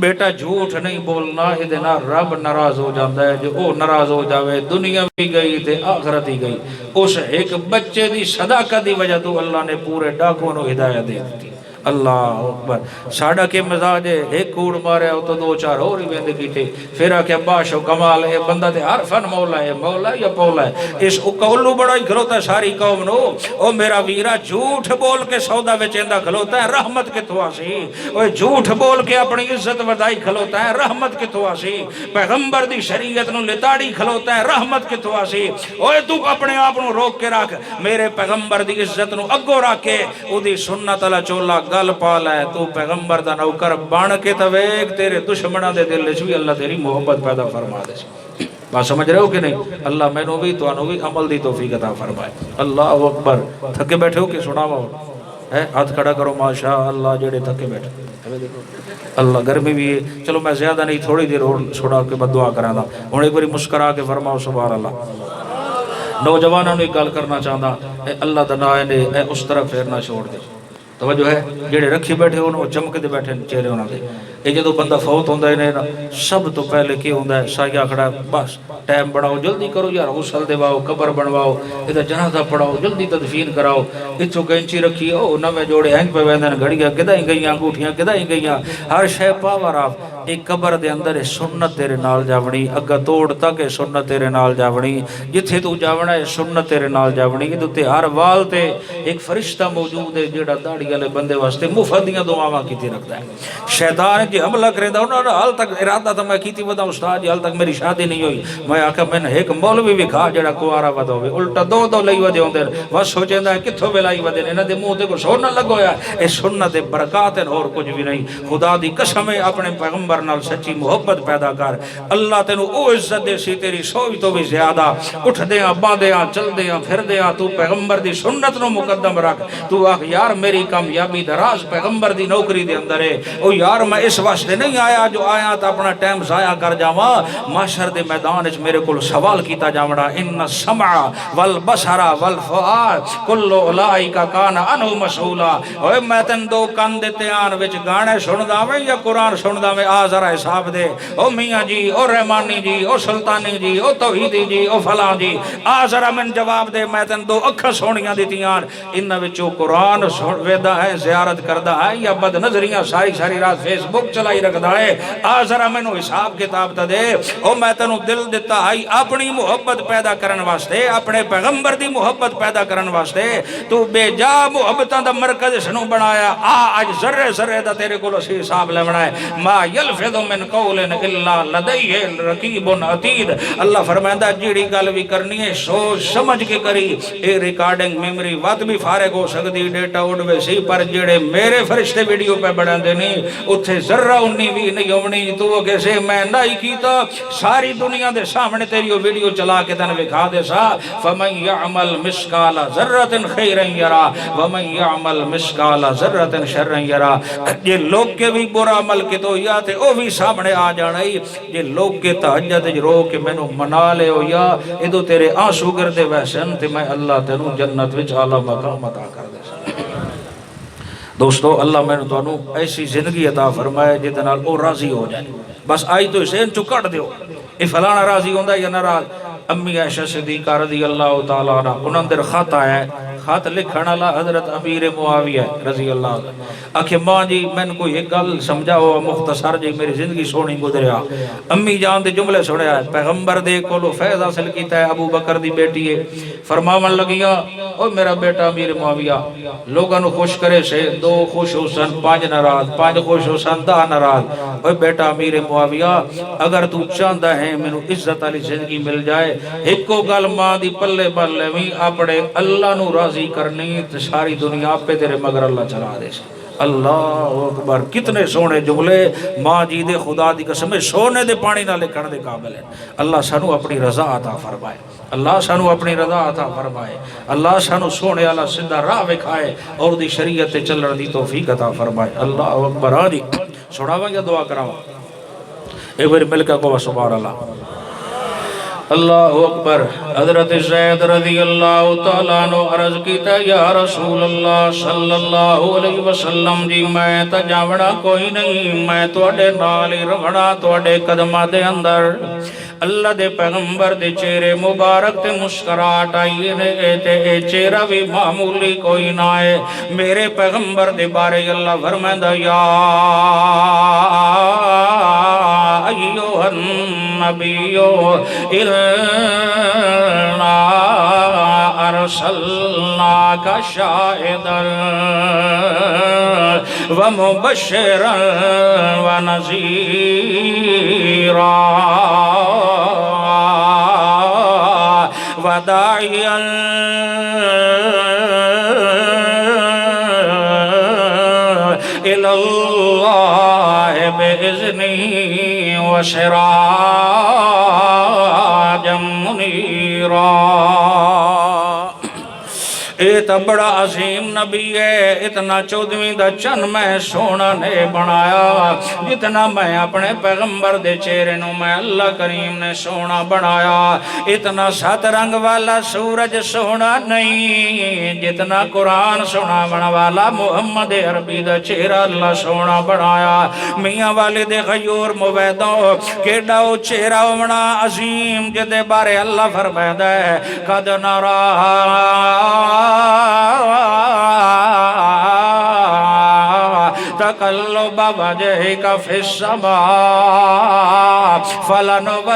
Speaker 1: بیٹا جھوٹ نہیں بولنا، یہ دینا رب ناراض ہو جاندہ ہے، جو او ناراض ہو جاوے دنیا بھی گئی تے آخرت ہی گئی۔ اس ایک بچے دی صداقت دی وجہ تو اللہ نے پورے ڈاکوں نو ہدایت دے دی۔ اللہ اکبر۔ ساڑھا کے مزاج ہے ایک کوڑ مارے ہو تو دو چار اور ہی بیندے کی تھے، پھر آکے باش و کمال ہے بندہ تے ہر فن مولا ہے، مولا یا پولا ہے۔ اس اکولو بڑا ہی کھلوتا ہے ساری قوم نو، او میرا ویرا جھوٹ بول کے سودا وچیندہ کھلوتا ہے رحمت کے تو آسی، او جھوٹ بول کے اپنی عزت ودائی کھلوتا ہے رحمت کے تو آسی، پیغمبر دی شریعت نو لتاڑی کھلوتا ہے رحمت کے تو آسی۔ اوے تو اپنے آپ نو روک کے رکھ، میرے پیغمبر دی عزت نو اگو رکھ کے او دی سنت اللہ چولا گل پالا ہے، تو پیغمبر دا نوکر بان کے تویک تیرے دشمنہ دے دل بھی اللہ تیری محبت پیدا فرما دے سی۔ بات سمجھ رہے ہو کہ نہیں؟ اللہ میں نو بھی تو انو بھی عمل دی توفیق عطا فرمائے۔ اللہ اکبر۔ تھکے بیٹھے ہو کہ سنا ہوا ہے؟ ہاتھ کھڑا کرو ماشاءاللہ جڑے تھکے بیٹھے۔ اللہ گرمی بھی ہے، چلو میں زیادہ نہیں تھوڑی دیر اور چھوڑا کے بعد دعا کرانا، ہوں ایک باری مسکرا کے فرماؤ سبحان اللہ۔ نوجوانوں نے ایک گل کرنا چاہتا اے اللہ دا نام نے اے اس طرف پھیرنا چھوڑ دے، توجہ ہے جڑے رکھی بیٹھے انہوں چمکتے بیٹھے چہرے انہوں دے یہ جدو بندہ فوت ہوندہ ہے سب تو پہلے کی ہوندہ ہے سایہ کھڑا بس ٹائم بڑھاؤ جلدی کرو یار غسل دیواؤ قبر بنواؤ ادھر جنازہ پڑھاؤ جلدی تدفین کراؤ اتھو کینچی رکھی او نوے جوڑے ہنگ پہ ویندن گھڑیاں کدائیں گئیاں انگوٹھیاں کدائیں گئیاں ہر شے پاور آپ ایک قبر دے اندر سنت تیرے نال جاونی اگا توڑ تک سنت تیرے نال جاونی جتھے تو جاونا ہے سنت تیرے نال جاونی ادھو تے ہر وال تے ایک فرشتہ موجود ہے جیڑا داڑھی والے بندے واسطے مفادیاں دعاواں کیتی رکھتا ہے شیطان کی حملہ کرے دا انہوں نے حال تک ارادہ تھا میں کیتی ودا استاد جی حال تک میری شادی نہیں ہوئی میں آکھا میں نے ایک مولوی بھی کھا جڑا کوارا ودا ہوئے الٹا دو لئی ودے ہوندے بس سوچیندا ہے کتھوں ویلائی ودے انہاں دے منہ تے کو سونا لگویا اے سنت برکات اور کچھ بھی نہیں خدا دی قسم ہے اپنے پیغمبر نال سچی محبت پیدا کر اللہ تینو او عزت دے سی تیری سوچ تو بھی زیادہ اٹھ دیاں باندیاں چل دیاں پھر دیاں تو پیغمبر دی سنت نو مقدم رکھ تو آخ یار میری کامیابی دراز پیغمبر دی نوکری دے اندر ہے او یار میں اس واسطے نہیں آیا جو آیا تا اپنا ٹائم ضائع کر جاواں محشر دے میدان وچ میرے کول سوال کیتا جاوڑا ان السمع والبصر والفؤاد کل اولئک کان عنہ مسئولا اوے میں تن دو کان دے تیان وچ گانے سندا میں یا قرآن سندا میں آ ذرا حساب دے او میاں جی او رحمانی جی او سلطانی جی او توحیدی جی او فلاں جی آ ذرا من جواب دے میں تن دو اکھاں سونیاں دتیاں ان وچوں قرآن سن ویدا ہے زیارت کردا ہے یا بد نظریاں ساری رات فیس بک چلائی رکھدا ہے آ ذرا مینوں حساب کتاب تے دے او میں تینوں دل دتا ہے اپنی محبت پیدا کرن واسطے اپنے پیغمبر دی محبت پیدا کرن واسطے تو بے جا محبتاں دا مرکز سنو بنایا اج ذرے دا تیرے کول اسی حساب لیونا ہے ما یلفظ من قول الا لدیہ رقیب عتید اللہ فرمائندا جیڑی گل بھی کرنی ہے سوچ سمجھ کے کری اے ریکارڈنگ میموری وقت بھی فارغ ہو سکتی ڈیٹا اڑ ویسی پر جڑے میرے فرشتے ویڈیو پہ بڑھاندے نہیں اتھے ذرہ انی بھی نہیں ہونی تو وہ کیسے میں نہیں کیتا ساری دنیا دے سامنے تیری ویڈیو چلا کے تن وکھا دے سا فمن یعمل مسقال ذرۃ خیرا یرا ومن یعمل مسقال ذرۃ شرا یرا یہ لوگ کے بھی برا عمل کے تو یا تے او بھی سامنے آ جانا یہ لوگ کے تہجد رو کے مینوں منا لے ہو یا ادو تیرے آنسو گردے ویسن تے میں اللہ تینوں جنت وچ اعلی مقام عطا کر دے دوستو اللہ میں نے تو ایسی زندگی عطا فرمائے جہدے نال او راضی ہو جائے بس آئی تو اسے انچو کٹ دیو اے فلانا راضی ہوندہ یا ناراض امی عائشہ صدیقہ رضی اللہ تعالیٰ عنہ انہوں اندر خط آیا ہے خط لکھنا اللہ حضرت امیر معاویہ رضی اللہ عنہ اکھے ماں جی میں نے کوئی ایک گل سمجھاؤ مختصر جی میری زندگی سونی گزریا امی جان دے جملے سنیا ہے پیغمبر دے کولو فیض حاصل کیتا ہے ابو بکر دی بیٹی ہے فرماون لگیا او میرا بیٹا امیر معاویہ لوگاں نو خوش کرے سے دو خوش ہو سن پانچ ناراض پانچ خوش ہو سن 10 ناراض او بیٹا امیر معاویہ اگر تو چاہندا ہے مینوں عزت والی زندگی مل جائے ایک کو گل ماں دی پلے پلے وی اپنے اللہ نو راضی کرنی تے ساری دنیا پہ تیرے مگر اللہ چلا دے سے اللہ اکبر کتنے سونے جملے ماں جی دے خدا دی قسم سونے دے پانی نہ لکھن دے قابل ہے اللہ سانو اپنی رضا عطا فرمائے اللہ سانو اپنی رضا عطا فرمائے اللہ سانو سونے والا سیدھا راہ وکھائے اور دی شریعت تے چلن دی توفیق عطا فرمائے اللہ اکبر آجی سناواں یا دعا کراواں ایک بار مل کے کو سبحان اللہ اللہ اکبر حضرت زید رضی اللہ تعالیٰ عنہ عرض کیتا یا رسول اللہ صلی اللہ علیہ وسلم جی میں تا جاوڑا کوئی نہیں میں توڑے نال ہی رہنا توڑے قدمہ دے اندر اللہ دے پیغمبر دے چہرے مبارک تے مسکراہٹ آئی نے اے چہرہ بھی معمولی کوئی نہ ہے میرے پیغمبر دے بارے اللہ فرمائندا یا ایوہ النبیو اِلَّا أَرْسَلْنَاكَ شَاهِدًا وَمُبَشِّرًا وَنَذِيرًا وَدَاعِيًا إِلَى اللَّهِ بِإِذْنِهِ وَسِرَاجًا مُنِيرًا اے تا بڑا عظیم نبی ہے، اتنا 14ویں دا چن میں سونا نے بنایا جتنا میں اپنے پیغمبر دے چہرے نو میں اللہ کریم نے سونا بنایا، اتنا 7 رنگ والا سورج سونا نہیں جتنا قرآن سونا بنا والا محمد عربی دا چہرہ اللہ سونا بنایا۔ میاں والد غیور مویدوں کیڑا او چہرہ بنا عظیم جدے بارے اللہ فرمائدہ ہے قد نرا تقلب وجهك في السماء فلنولينك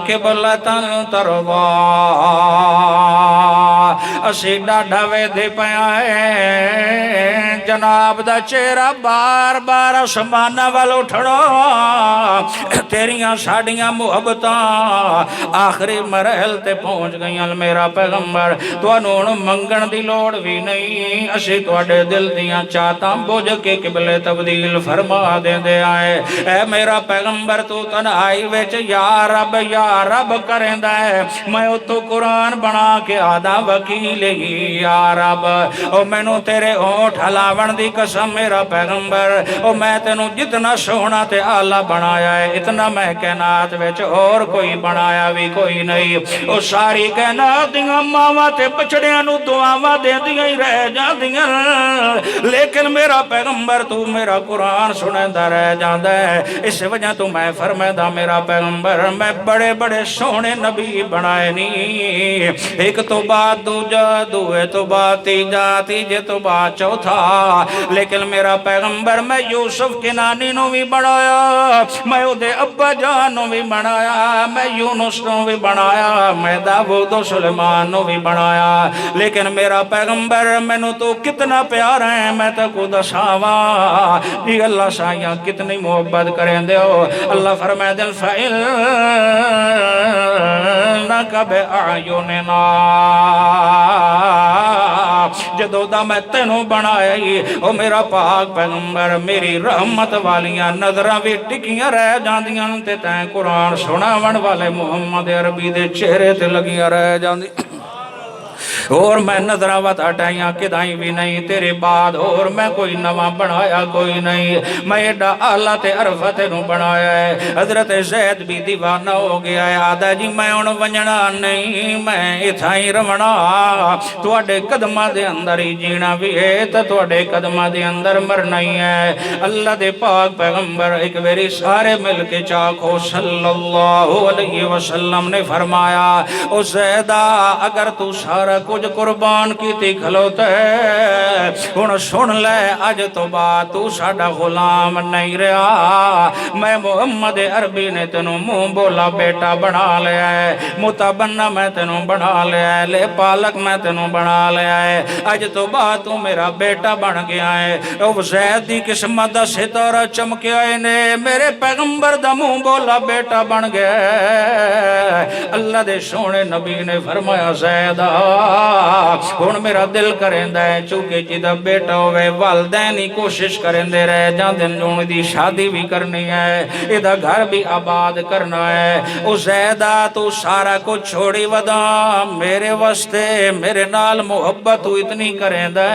Speaker 1: قبلة ترضاها۔ اسی ڈاڈھا وے دے پائیں جناب دا چہرہ بار بار آسمان وال اٹھڑا، تیریاں ساڑیاں محبتاں آخری مرحل تے پہنچ گئیاں میرا پیغمبر، تو انہوں منگن دی لوڑ بھی نہیں، اسی توڑے دل دیاں چاہتاں بوجھ کے قبلے تبدیل فرما دے دے آئے۔ اے میرا پیغمبر تو تنہائی ویچ یا رب کریں دے، میں تو قرآن بنا کے آدھا وکیل ہی یا رب، او میں نو تیرے ہونٹ ہلاون دی قسم میرا پیغمبر، او میں تینو جتنا سونا تے آلہ بنایا ہے اتنا میں کائنات ویچ اور کوئی بنایا بھی کوئی نہیں۔ او ساری کائنات دیاں ماواں تے بچڑیاں نو دعاواں دے دیاں ہی رہ جان دیاں، لیکن میرا پیغمبر تو میرا قرآن سنیندہ رہ جاندہ ہے، اس وجہ تو میں فرمیدہ میرا پیغمبر میں بڑے بڑے سونے نبی بنائے نہیں، ایک تو بات دوجہ دوئے تو بات تیجہ تیجے تو بات چوتھا، لیکن میرا پیغمبر میں یوسف کے نانی نو بھی بنایا، میں دے ابا جان نو بھی بنایا، میں یونس نو بھی بنایا، میں داؤد و سلیمان نو بھی بنایا، لیکن میرا پیغمبر میں نو تو کتنا پیار ہے میں تکو دساوا جی اللہ شاہیاں کتنی محبت کریں دے ہو۔ اللہ فرمائے دل فَإِلْنَكَ بِأَعْيُنِنَا، جدو دا میں تینوں بنائی او میرا پاک پیغمبر میری رحمت والیاں نظرہ بھی ٹکیاں رہ جاندیاں تے تین قرآن سناون والے محمد عربی دے چہرے تے لگیاں رہ جاندی، اور میں نظرات ہٹائیاں کدائیں بھی نہیں تیرے بعد، اور میں کوئی نواں بنایا کوئی نہیں، میں ایڈا آلہ تے عرفت نو بنایا ہے۔ حضرت زید بھی دیوانہ ہو گیا ہے، آدھا جی میں ان ونجنا نہیں، میں اتھائی رونا، توڑے قدمہ دے اندر ہی جینا بھی ہے تو توڑے قدمہ دے اندر مرنا ہی ہے۔ اللہ دے پاک پیغمبر ایک ویری سارے مل کے چاکو صلی اللہ علیہ وسلم نے فرمایا او زیدہ اگر تو سارا کچھ قربان کی تی کھلوتا ہے، ان سن لے آج تو بات تو ساڑا غلام نہیں رہا، میں محمد عربی نے تنوں منہ بولا بیٹا بنا لیا ہے، متبنہ میں تنوں بنا لیا ہے، لے پالک میں تنوں بنا لیا ہے، آج تو بات تو میرا بیٹا بن گیا ہے۔ او زید دی قسمت دا ستارہ چمکیا ہے نے میرے پیغمبر دا منہ بولا بیٹا بن گیا ہے۔ اللہ دے سونے نبی نے فرمایا زیدہ ہون میرا دل کریں دے چونکہ جدہ بیٹا ہوئے والدینی کوشش کریں دے رہے جان دن جون دی شادی بھی کرنی ہے، ادھا گھر بھی آباد کرنا ہے، او زیدہ تو سارا کو چھوڑی ودا میرے واسطے میرے نال محبت تو اتنی کریں دے،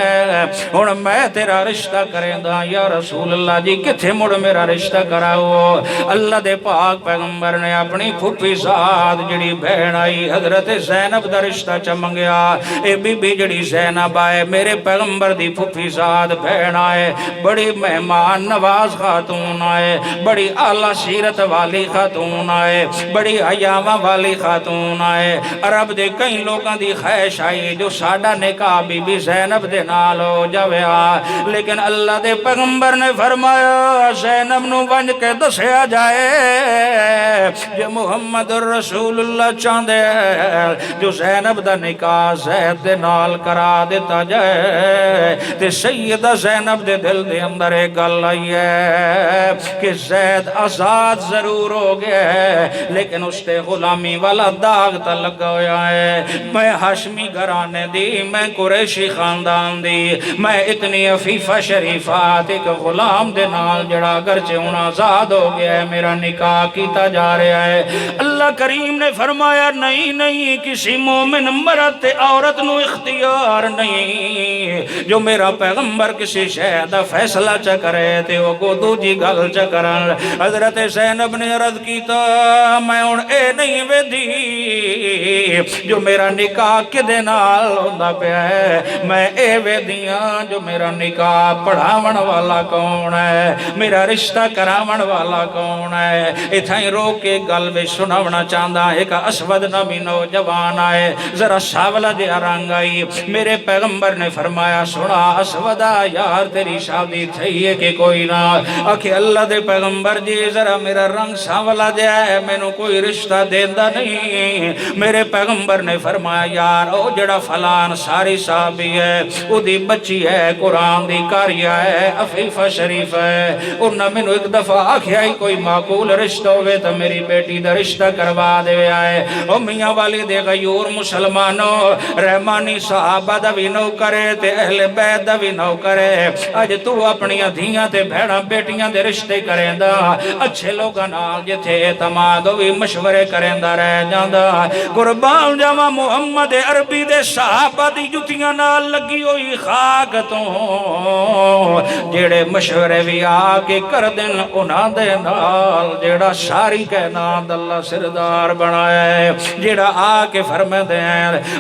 Speaker 1: ہون میں تیرا رشتہ کریں دا یا رسول اللہ جی کتھے مڑ میرا رشتہ کراؤ۔ اللہ دے پاک پیغمبر نے اپنی پھوپھی ساتھ جڑی بہن آئی حضرت زینب دا رشتہ چمنگیا، اے بی بی جڑی زینب آئے میرے پیغمبر دی پھوپھی ساتھ بہن آئے، بڑی مہمان نواز خاتون آئے، بڑی اعلیٰ سیرت والی خاتون آئے، بڑی حیامہ والی خاتون آئے، عرب دے کئی لوگاں دی خواہش آئی جو ساڑا نکاح بی بی زینب دے نال ہو جاوے لیکن اللہ دے پیغمبر نے فرمایا زینب نو ونج کے دسیا جائے جو محمد رسول اللہ چاندے جو زینب دا نکاح زید دے نال کرا دیتا جائے تے سیدہ زینب دے دل دے اندر ایک گل آئی ہے کہ زید آزاد ضرور ہو گیا ہے لیکن اس تے غلامی والا داغ تا لگا ہویا ہے میں ہاشمی گھرانے دی میں قریشی خاندان دی میں اتنی عفیفہ شریفات ایک غلام دے نال جڑا گرچہ ہون آزاد ہو گیا ہے میرا نکاح کیتا جا رہا ہے اللہ کریم نے فرمایا نہیں نہیں کسی مومن مرد تے عورت نو اختیار نہیں جو میرا پیغمبر کسی شہد فیصلہ چا کرے تے وہ کو دو جی گل چا کرن حضرت زینب نے عرض کیتا میں ان اے نہیں وے دی جو میرا نکاح کدے نال ہوندا پیا ہے میں اے وے دیاں جو میرا نکاح پڑھاون والا کون ہے میرا رشتہ کراون والا کون ہے اتھائیں رو کے گل وچ سناونا چاہندا ایک اسود نامی نوجوان آئے ذرا ساولا جہا رنگ آئی میرے پیغمبر نے فرمایا سنا اسودا یار تیری شادی تھی ہے کہ کوئی نہ آکھے اللہ دے پیغمبر جی ذرا میرا رنگ ساولا جہا ہے میں نو کوئی رشتہ دیندہ نہیں میرے پیغمبر نے فرمایا یار او جڑا فلان ساری صحابی ہے او دی بچی ہے قرآن دی کاریہ ہے عفیفہ شریف ہے انہاں میں نو ایک دفعہ آکھیا ہی کوئی معقول رشتہ ہوئے تو میری بیٹی دا رشتہ کروا دے آئے او میاں والی دے غیور مسلمانوں رحمانی صحابہ دا بھی نو کرے تے اہل بیت دا بھی نو کرے اج تو اپنی دھیاں تے بھیڑاں بیٹیاں دے رشتے کریں دا اچھے لوگاں نال جتھے اعتماد ہوئی مشورے کریں دا رہ جاندا قربان جاواں محمد عربی دے صحابہ دی جتیاں نال لگی ہوئی خاک تو جڑے مشورے بھی آکے کر دن انہاں دے نال جڑا ساری کائنات اللہ سردار بنایا ہے جڑا آکے فرمے دے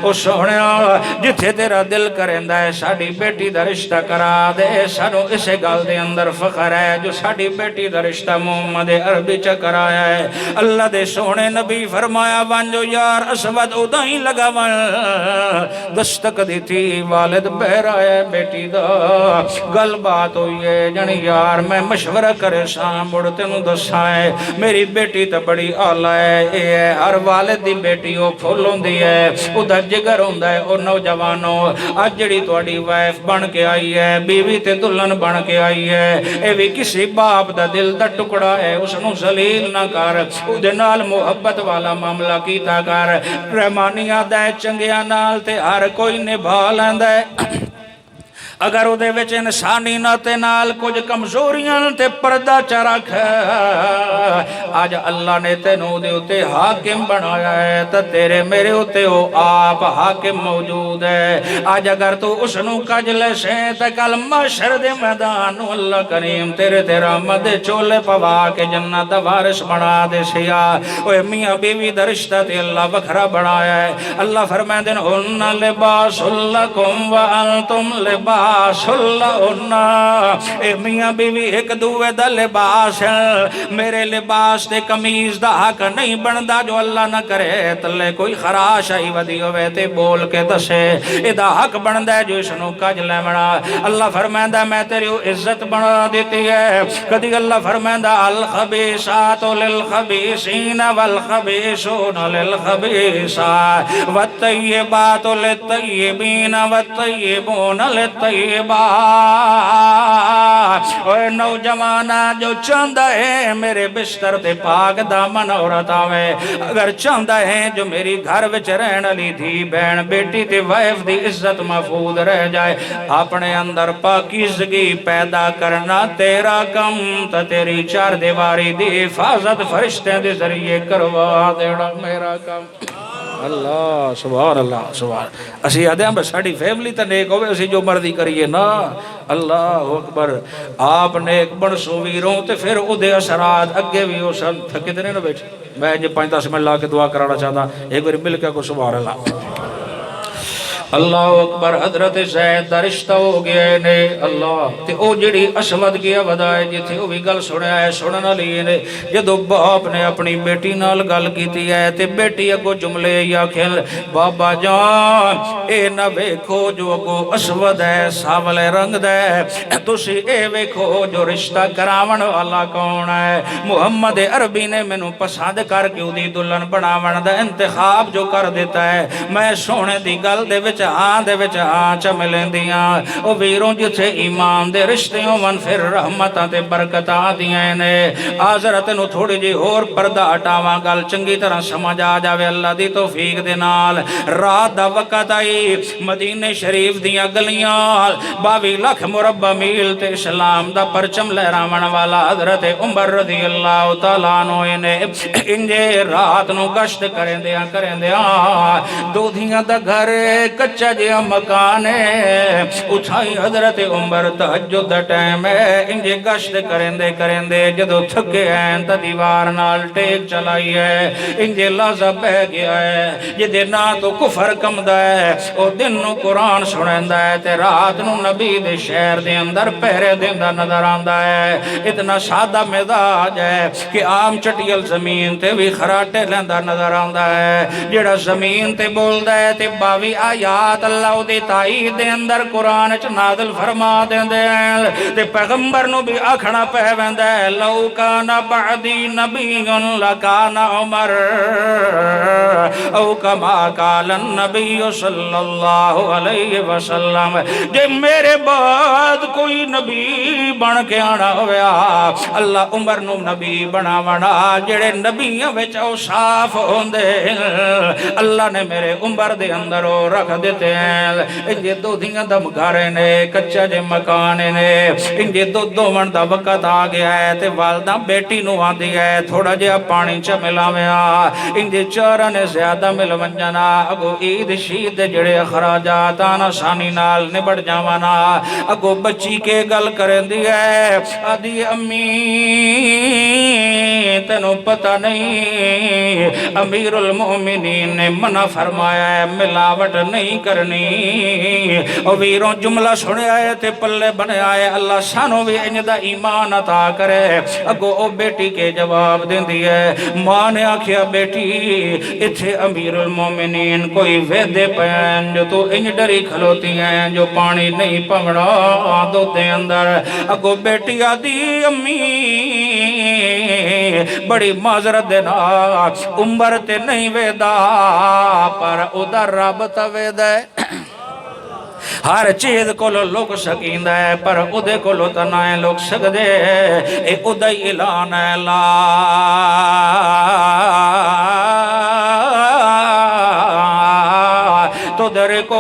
Speaker 1: او سونیا جتھے تیرا دل کریندا ہے ساڈی بیٹی دا رشتہ کرا دے سانو اسے گل دے اندر فخر ہے جو ساڈی بیٹی دا رشتہ محمد عربی چ کرایا ہے اللہ دے سونے نبی فرمایا وانجو یار اسود ادا ہی لگا ون دستک دی تھی والد بہر آیا بیٹی دا گل بات ہوئی ہے جنی یار میں مشورہ کرے ساں مڑ تینوں دسائے میری بیٹی تا بڑی آلہ ہے اے ہے ہر والد دی بیٹی او پھول ہوندی ہے او دا جگر ہوندا ہے او نوجوانوں اج جڑی تواڈی وائف بن کے آئی ہے بیوی تے دلہن بن کے آئی ہے اے بھی کسی باپ دا دل دا ٹکڑا ہے اس نو ذلیل نہ کر او دے نال محبت والا معاملہ کیتا کر رحمانیاں دے چنگیاں نال تے ہر کوئی نبھا لیندا ہے اگر او دے وچ انسانی ناتے نال کچھ کمزوریاں تے پردہ چا رکھ آج اللہ نے تینوں دے اتے حاکم بنایا ہے تا تیرے میرے اتے او آپ حاکم موجود ہے آج اگر تو اس نو کج لے سیں تا کل محشر دے میدان اللہ کریم تیرے رحمت دے چولے پوا کے جنت وارث بنا دے سیا اوے میاں بیوی دا رشتہ تے اللہ وکھرا بنایا ہے اللہ فرمائے دن ہن لباس لکم وانتم لباس سلّا اے میاں بیوی ایک دوے دا لباس ہے میرے لباس تے کمیز دا حق نہیں بندا جو اللہ نہ کرے تلے کوئی خراش آئی ودی ہوئے تے بول کے دسے اے دا حق بندا ہے جو اس نو کج لے بنا اللہ فرمائندہ میں تیری عزت بنا دیتی ہے کدی اللہ فرمائندہ الخبیثات للخبیثین والخبیثون للخبیثات والطیبات للطیبین والطیبون للطیبین اوے نوجوانہ جو چاہندہ ہے میرے بستر تے پاک دامن عورت آوے اگر چاہندہ ہے جو میری گھر وچ رہن علی تھی بہن بیٹی تے وائف دی عزت محفوظ رہ جائے اپنے اندر پاکیزگی پیدا کرنا تیرا کم تا تیری چار دیواری دی حفاظت فرشتے دے ذریعے کروا دینا میرا کم اللہ سبحان اللہ سبحان اسی آدھے ہیں بس ساڑی فیملی تا نیک ہوئے اسی جو مرضی کریے نا اللہ اکبر آپ نیک بن سویروں تے پھر او دے اثرات اگے بھی ہو سن تھکے دنے نا بیٹھے میں جب 5-10 منٹ لا کے دعا کرانا چاہتا ایک بار مل کے کو سبحان اللہ اللہ اکبر حضرت زید دا رشتہ ہو گیا ہے نے اللہ تے او جڑی اسود کیا ودائے جتھے او بھی گل سنیا ہے سننا لیے نے جدو باپ نے اپنی بیٹی نال گل کیتی ہے تے بیٹی اگو جملے یا کھل بابا جان اے نہ ویکھو جو اگو اسود ہے ساولے رنگ دے تسی اے ویکھو جو رشتہ کراون والا کون ہے محمد عربی نے مینوں پسند کر کے دی دلہن بناون دا انتخاب جو کر دیتا ہے میں سونے دی گل دے وچ وچ ہاں دے وچ ہاں چ ملندیاں او ویروں جتھے ایمان دے رشتے ہون پھر رحمتاں تے برکتاں آدیاں نے حضرت نو تھوڑی جی ہور پردہ ہٹاواں گل چنگی طرح سمجھ آ جاوے اللہ دی توفیق دے نال رات دا وقت آئی مدینے شریف دیاں گلیاں 22 لاکھ مربع میل تے اسلام دا پرچم لہراون والا حضرت عمر رضی اللہ تعالیٰ عنہ نے انجے رات نو گشت کریں دیا دو دھیاں دا گھر کچا جیا مکان اٹھائی حضرت عمر تہجد دا ٹائم ہے انجے گشت کریں دے جدو تھکے ہیں تا دیوار نال ٹیک چلائی ہے انجے لازہ بہ گیا ہے جدے نا تو کفر کم دا ہے او دن نو قرآن سنیں دا ہے تے رات نو نبی دے شہر دے اندر پہرے دن دا نظر آندہ ہے اتنا سادہ مزاج ہے کہ عام چٹیل زمین تے بھی خراٹے لیندہ نظر آندہ ہے جڑا زمین تے بول دا ہے تے 22 آیات اللہ دے تائید دے اندر قرآن چ نازل فرما دیں دے تے پیغمبر نو بھی آکھنا پہویں دے لو کان بعدی نبی لکان عمر او کما قال النبی صلی اللہ علیہ وسلم جے میرے بعد کوئی نبی بن کے آنا ہویا اللہ عمر نو نبی بنا وڑا جڑے نبیوں وچ او صاف ہوندے اللہ نے میرے عمر دے اندر او رکھ دیتے ہیں انجے دو دھیاں دم گھارے نے کچا جے مکانے نے انجے دو من دا وقت آ گیا ہے تے والدہ بیٹی نو آن دی ہے تھوڑا جے پانی چا ملا ویا انجے چارہ نے زیادہ مل منجنا اگو عید شید جڑے اخراجات آنا سانی نال نبڑ جاوانا اگو بچی کے گل کریں دی ہے آدھی امی تینو پتہ نہیں امیر المومنین نے منع فرمایا ہے ملاوٹ نہیں کرنی او ویروں جملہ سنے آئے تے پلے بنے آئے اللہ سانو بھی انجدہ ایمان عطا کرے اگو او بیٹی کے جواب دیں دی ہے ماں نے آکھیا بیٹی اتھے امیر المومنین کوئی ویدے پہن جو تو انج ڈری کھلوتی ہیں جو پانی نہیں پمڑا دو دے اندر اگو بیٹی آدھی امی بڑی معذرت دینا عمر تے نہیں ویدہ پر ادھر رب تا ویدہ ہر چیز کو لوگ سکیندہ ہے پر ادھے کو تنائے لوگ سکدے اے ادھے اعلان ہے لا تو در کو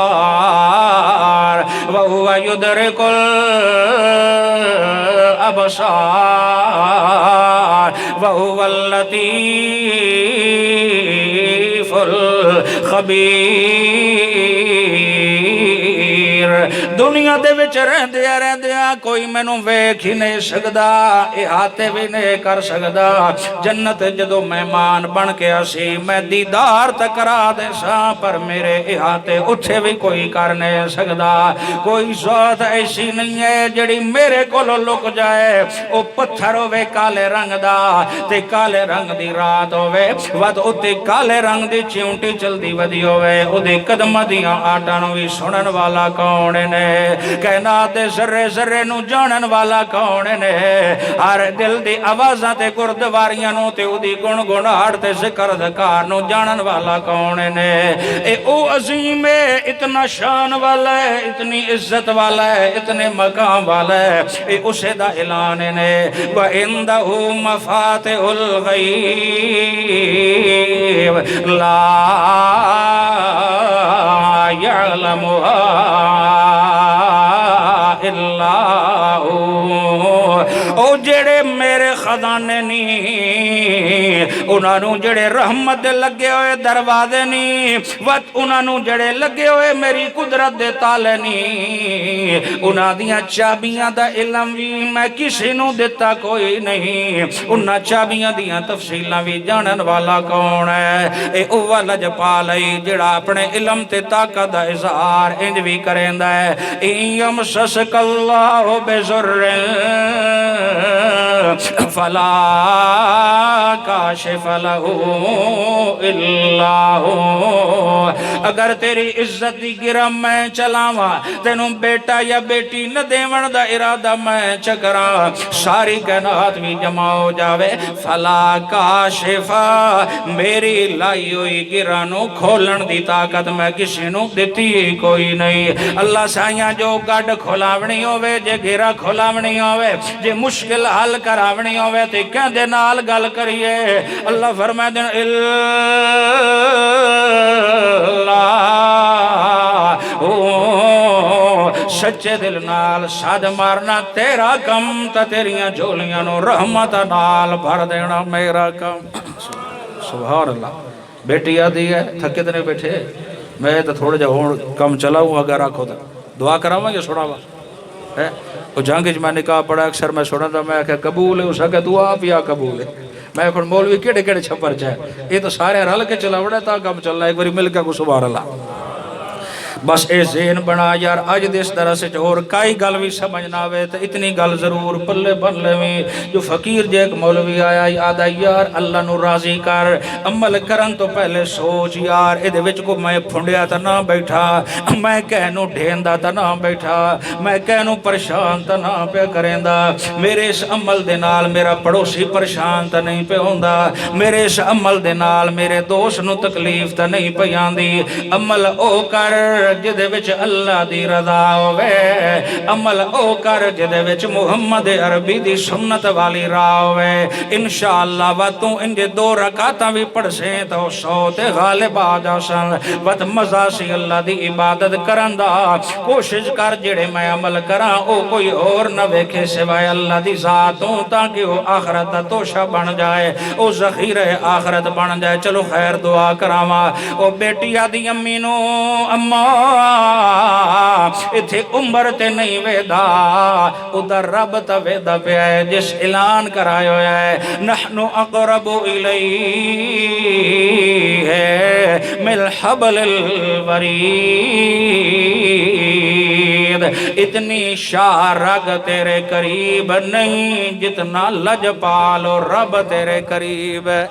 Speaker 1: الابصار وهو يدرك الابصار وهو اللطيف الخبير دنیا دے وچ رہندیا کوئی مینوں ویکھ ہی نہیں سکدا احاطے بھی نہیں کر سکدا جنت جدو مہمان بن کے اسی میں دیدار تکرا دے سا پر میرے احاطے اٹھے بھی کوئی کر نہیں سکدا کوئی ذات ایسی نہیں ہے جڑی میرے کولو لک جائے او پتھر ہوے کالے رنگ دا تے کالے رنگ دی رات ہوے ود اوتے کالے رنگ دی چیونٹی چلدی ودی ہوے او دے قدم دیاں آٹاں نو وی سنن والا کون نے کائنات دے ذرے ذرے نو جانن والا کون نے ہر دل دی آوازاں تے گردواریاں نو تے اودی گنگناہٹ تے ذکر ذکار نو جانن والا کون نے اے او عظیم ہے اتنا شان والا ہے اتنی عزت والا ہے اتنے مقام والا ہے اے اسے دا اعلان نے وَعِنْدَهُ مَفَاتِحُ الْغَيْبِ لَا يَعْلَمُهَا إِلَّا هُوَ او جڑے میرے خزانے نہیں انہوں جڑے رحمت دے لگے ہوئے دروازے نہیں وقت انہوں جڑے لگے ہوئے میری قدرت دے تالے نہیں انہاں دیاں چابیاں دا علم بھی میں کسی نو دیتا کوئی نہیں انہاں چابیاں دیاں تفصیلاں بھی جانن والا کون ہے اے اوہ لجپالی جڑا اپنے علم تے طاقت دا اظہار انج بھی کریندا ہے اِیم سسک اللہ بزر فلا کاشف لہو الا ہو اگر تیری عزت دی گرہ میں چلاواں تینوں بیٹا یا بیٹی نہ دیون دا ارادہ میں چکراں ساری کائنات بھی جمع ہو جاوے فلا کاشفا میری لائی ہوئی گرہ نو کھولن دی طاقت میں کسی نو دیتی کوئی نہیں اللہ سائیاں جو گڈ کھولاونی ہوئے جے گرہ کھولاونی ہوئے جے مشکل حل کراونی ہوئے تے کہندے نال گل کریے اللہ فرمائے دن سچے دل نال ساد مارنا تیرا کم تا تیریاں جھولیاں نو رحمت نال بھر دینا میرا کم سبحان اللہ بیٹی آدھی ہے تھکے تنے بیٹھے میں تو تھوڑے جا کم چلاؤں اگر آکھو دا دعا کراواں یا سڑاواں وہ جانگی میں نکاح پڑھا اکثر میں سڑا تھا میں کہ قبول ہے اسا کہ دعا پیا قبول ہے میں کھڑ مولوی کیڑے کیڑے چھپر جائے یہ تو سارے رل کے چلا بڑا تا کم چل رہا ہے ایک باری مل کے کو سبحان اللہ بس اے ذہن بنا یار آج دیس طرح سے اور کائی گل بھی سمجھنا ہوئے تو اتنی گل ضرور پلے بن لیں جو فقیر جے ایک مولوی آیا آدھا یار اللہ نو راضی کر عمل کرن تو پہلے سوچ یار اے دے وچ کو میں پھنڈیا تا نہ بیٹھا میں کہنو ڈھیندا تا نہ بیٹھا میں کہنو پریشان تا نہ پہ کریندا میرے اس عمل دے نال میرا پڑوسی پریشان تا نہیں پہ ہوندا میرے اس عمل دے نال میرے دوست نو تکلیف تا نہیں پہ آندی عمل او کر جدے وچ اللہ دی رضا ہوئے عمل او کر جدے وچ محمد عربی دی سنت والی راہ ہوئے انشاءاللہ واتوں انجے 2 رکعتاں بھی پڑھ سیں تو سوت غالب آ جاسن وات مزہ سی اللہ دی عبادت کرندا کوشش کر جڑے میں عمل کراں او کوئی اور نہ ویکھے سوائے اللہ دی ذاتوں تاکہ وہ آخرت دا توشہ بن جائے او ذخیرہ آخرت بن جائے چلو خیر دعا کراواں او بیٹی آدھی امینو اما اتھے عمر تے نہیں ویدہ ادھر رب تا ویدہ پہ آئے جس اعلان کرائے ہوئے ہے نحنو اقرب الیہ من حبل الورید اتنی شارگ تیرے قریب نہیں جتنا لج پالو رب تیرے قریب ہے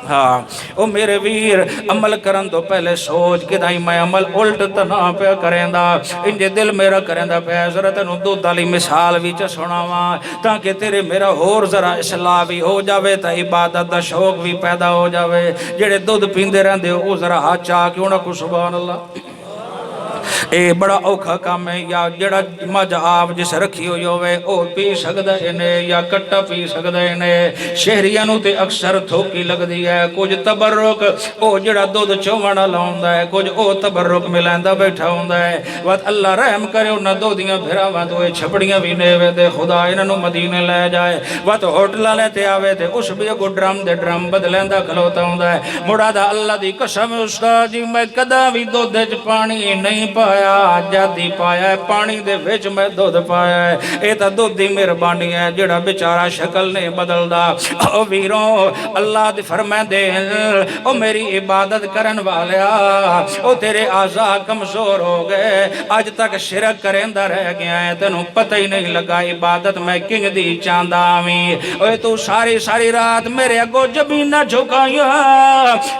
Speaker 1: ہاں او میرے ویر عمل کرن تو پہلے سوچ کہ دائی میں عمل الٹ تنا پہ کریں دا انجے دل میرا کریں دا پہ حضرت نو دو دالی مثال بھی چا سناواں تاکہ تیرے میرا اور ذرا اصلاح بھی ہو جاوے تا عبادت دا شوق بھی پیدا ہو جاوے جڑے دودھ پیندے رہندے او ذرا ہاتھ چاہ کیوں نہ کو سبحان اللہ اے بڑا اوکھا کام ہے یا جڑا مجھ آپ جس رکھی ہوئی ہوئے او پی سکتا انہیں یا کٹا پی سکتا انہیں شہریانوں تے اکثر تھوکی لگ دی ہے کچھ تبرک او جڑا دودھ چوڑا لاؤندا ہے کچھ او تبرک ملائندہ بیٹھا ہوندا ہے وقت اللہ رحم کرے انہاں دودھیاں بھیرا وقت وہ چھپڑیاں بھی نیوے دے خدا انہوں مدینے لے جائے وقت ہوٹلہ لیتے آوے تے اس بھی کو ڈرم دے ڈرم بدلیندہ کھلوتا ہوندا ہے مڑادہ اللہ دی قسم استاد جی میں کدا بھی دودھ پانی نہیں پایا جادی پایا ہے پانی دے وچ میں دودھ پایا ہے اے تا دودھ دی مہربانی ہے جڑا بیچارہ شکل نہیں بدل دا او ویروں اللہ دی فرمائے دے او میری عبادت کرن والیا او تیرے اعضاء کمزور ہو گئے آج تک شرک کرندہ رہ گیا ہے تینوں پتہ ہی نہیں لگا عبادت میں کنگ دی چاندہ آمی اوے تو ساری رات میرے اگو جبینہ جھکایا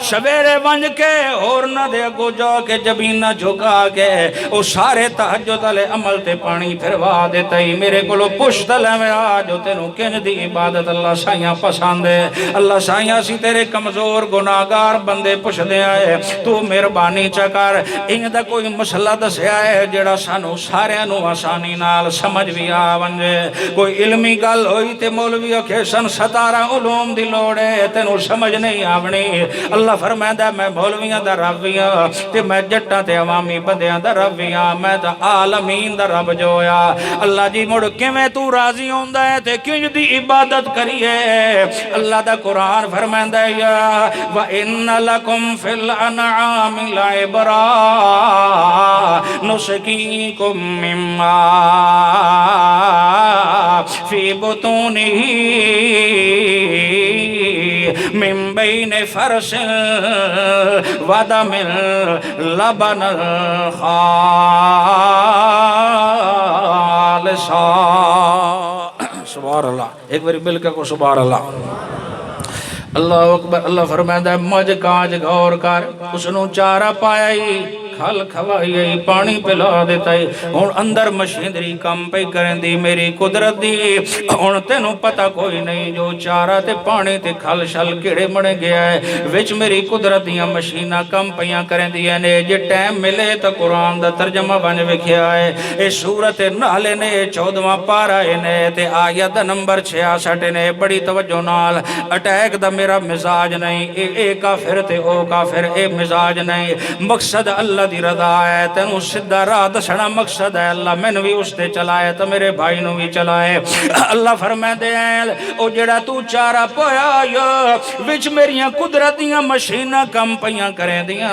Speaker 1: شویرے ونج کے اور نہ دے اگو جا کے جبینہ جھکا کے او سارے تحجد علی عمل تے پانی پھروا دیتا ہی میرے کلو پشت لے میں آجو تینوں کن دی عبادت اللہ سائیاں پسند ہے اللہ سائیاں سی تیرے کمزور گناہگار بندے پشت دے آئے تو مہربانی چکر انہ دا کوئی مسئلہ دسے آئے جڑا سانو سارے انو آسانی نال سمجھ بھی آونجے کوئی علمی گل ہوئی تے مولوی اکھیسن 17 علوم دی لوڑے تینوں سمجھ نہیں آونی اللہ فرمائے دا میں مولویاں دا ربیاں تے میں جٹا تے عوامی بندیاں دا ربیاں میں تا عالمین دا رب جویا اللہ جی مڑ کے میں تو راضی ہوندہ ہے تے کیوں دی عبادت کریے اللہ دا قرآن فرمائندہ یا وَإِنَّ لَكُمْ فِي الْأَنْعَامِ لَعِبْرَةً نُسْقِيكُم مِّمَّا فِي بُطُونِهِ من بین فرس ودم لبن خالصا سبحان اللہ ایک باری مل کے کو سبحان اللہ اللہ اکبر اللہ فرمائندہ ہے مجھ کانج گھور کر اس نو چارہ پایا ہی کھل کھوائی پانی پلا دیتا ہے ہن اندر مشینری کم پہ کرن دی میری قدرت دی ہن تینوں پتہ کوئی نہیں جو چارہ تے پانی تے کھل شل کیڑے بنے گیا ہے وچ میری قدرت دیاں مشیناں کم پیاں کرن دیاں نے جے ٹائم ملے تا قرآن دا ترجمہ بن وکھیا ہے اے سورت نحل نے 14واں پارا نے تے آیت نمبر 66 نے بڑی توجہ نال اٹیک دا میرا مزاج نہیں اے کافر تے او کافر اے مزاج نہیں مقصد اللہ دی رضا ہے تینوں سدھا راہ دسنا مقصد ہے اللہ میں بھی اس تے چلائے تو میرے بھائی نو بھی چلائے اللہ فرمائے ہیں او جڑا تو چارہ پویا یا وچ میریاں قدرتیاں مشینہ کم پیاں کریں دیاں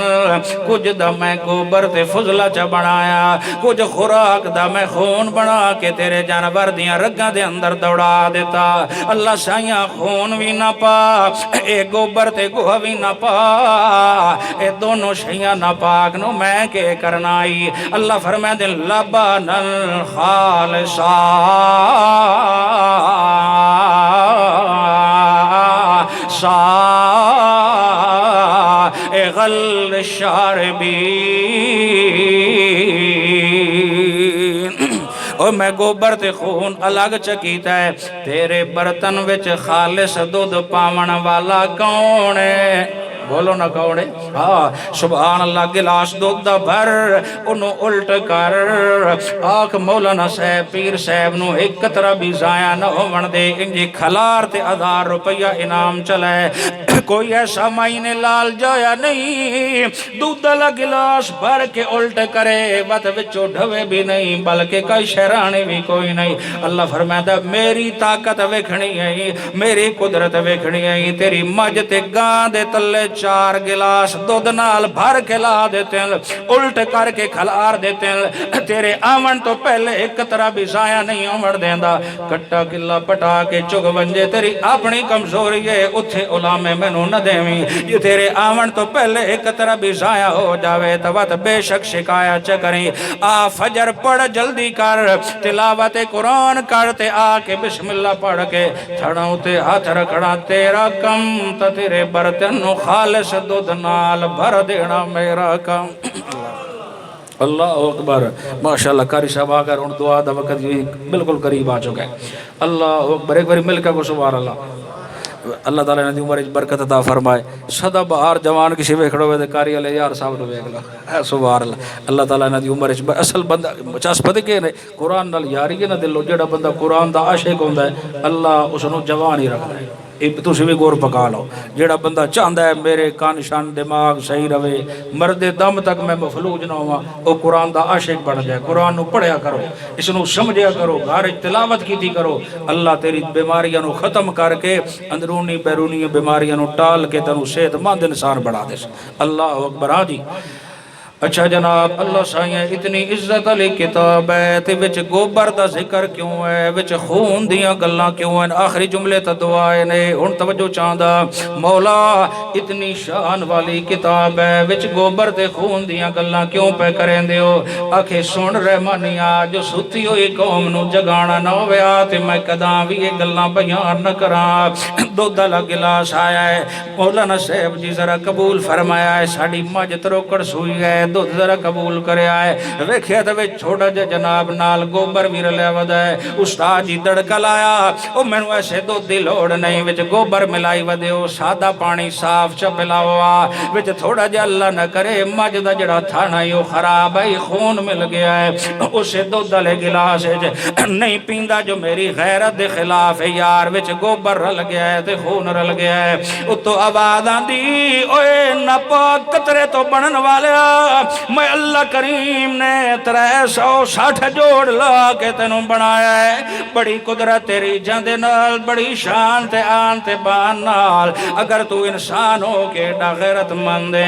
Speaker 1: کچھ دا میں گوبر تے فضلہ چا بنایا کچھ خوراک دا میں خون بنا کے تیرے جانور دیاں رگاں دے اندر دوڑا دیتا اللہ سائیاں خون بھی نہ پا اے گوبر تے گوہ بھی نہ پا اے دونوں شیاں نہ پاک نو میں کے کرنائی اللہ فرمائے دے لبانا خالصا غل الشاربین اور میں گوبر تے خون الگ چکیتا ہے تیرے برتن وچ خالص دودھ پاون والا کون ہے بولو نہ کوڑے سبحان اللہ گلاس دودھ دا بھر انہوں الٹ کر آکھ مولانا صاحب پیر صاحب نو ایک قطرہ بھی ضائع نہ ہون دے انجی کھلار تے 1000 روپیہ انعام چلے کوئی ایسا مہینے لال جایا نہیں دودھ دا گلاس بھر کے الٹ کرے وقت وچو ڈھوے بھی نہیں بلکہ کوئی شہرانے بھی کوئی نہیں اللہ فرمائے میری طاقت ویکھنی ہے میری قدرت ویکھنی ہے تیری مجھ تے گاں دے تلے 4 گلاس دودھ نال بھر کے لا دیتے ہیں الٹ کر کے کھلار دیتے ہیں تیرے آمن تو پہلے ایک طرح بھی ضائع نہیں آمن دیندہ کٹا کلا پٹا کے چگ بنجے تیری اپنی کمزوری ہے اتھے علامے میں نہ دیویں یہ تیرے آمن تو پہلے ایک طرح بھی ضائع ہو جاوے توات بے شک شکایت چکریں آ فجر پڑھ جلدی کر تلاوت قرآن کرتے آ کے بسم اللہ پڑھ کے تھڑاؤں تے ہاتھ رکھنا تیرا کم تا تیرے برتن خالص دودھ نال بھر دینا میرا کم اللہ اکبر ماشاءاللہ قاری صاحب آگر ان دعا دا وقت بالکل قریب آ چکا ہے اللہ اکبر ایک باری مل کو سبحان اللہ اللہ تعالیٰ نے دی عمر برکت عطا فرمائے صدا بہار جوان کسی ویکھڑو ہوئے دے کاری علیہ یار صاحب نو ویکھ لو سبحان اللہ اللہ تعالیٰ نے دی عمر اصل بندہ چاس پتہ کہ قرآن نال یاری کے نہ دلو جڑا بندہ قرآن دا عاشق ہوندا ہے اللہ اس نو جوان ہی رکھدا ہے تُسی بھی غور پکا لو جیڑا بندہ چاہندا ہے میرے کان شان دماغ صحیح رہے مرد دم تک میں مفلوج نہ ہوا او قرآن دا عاشق بن جائے قرآن نو پڑھیا کرو اس نو سمجھیا کرو گھر تلاوت کیتی کرو اللہ تیری بیماریاں نو ختم کر کے اندرونی بیرونی بیماریاں نو ٹال کے تنو صحت مند انسان بنا دے اللہ اکبر ہاں جی اچھا جناب اللہ سائیں اتنی عزت علی کتاب ہے تے وچ گوبر دا ذکر کیوں ہے وچ خون دیاں گلاں کیوں ہیں آخری جملے تا دعائیں نے ہن توجہ چاہندا مولا اتنی شان والی کتاب ہے وچ گوبر تے خون دیاں گلاں کیوں پہ کریں دیو آکھے سن رحمانیا جو ستی ہوئی قوم نو جگانا نہ ہویا تے میں کداں بھی یہ گلاں بیان نہ کراں دودھ دا گلاس آیا ہے مولانا صاحب جی ذرا قبول فرمایا ہے ساڑی مجھ تروکڑ سوئی ہے دودھ ذرا قبول کرے آئے ویکھیا تے چھوٹا جا جناب نال گوبر بھی رلیا ودا ہے استاد جی دڑکا لایا او مینوں ایسے دودھ دی لوڑ نہیں وچ گوبر ملائی ودیو سادہ پانی صاف چ پلاوا وچ تھوڑا جا اللہ نہ کرے مجھ دا جڑا تھانا او خراب ہے خون مل گیا ہے اسے دودھ والے گلاس نہیں پیندا جو میری غیرت دے خلاف ہے یار وچ گوبر رل گیا ہے تے خون رل گیا ہے اتو آواز آندی اوئے ناپاک قطرے تو بنن والیا میں اللہ کریم نے 360 جوڑ لا کے تینوں بنایا ہے بڑی قدرت تیری جاندے نال بڑی شان تے آن تے بان نال اگر تو انسان ہو کے ڈا غیرت مندے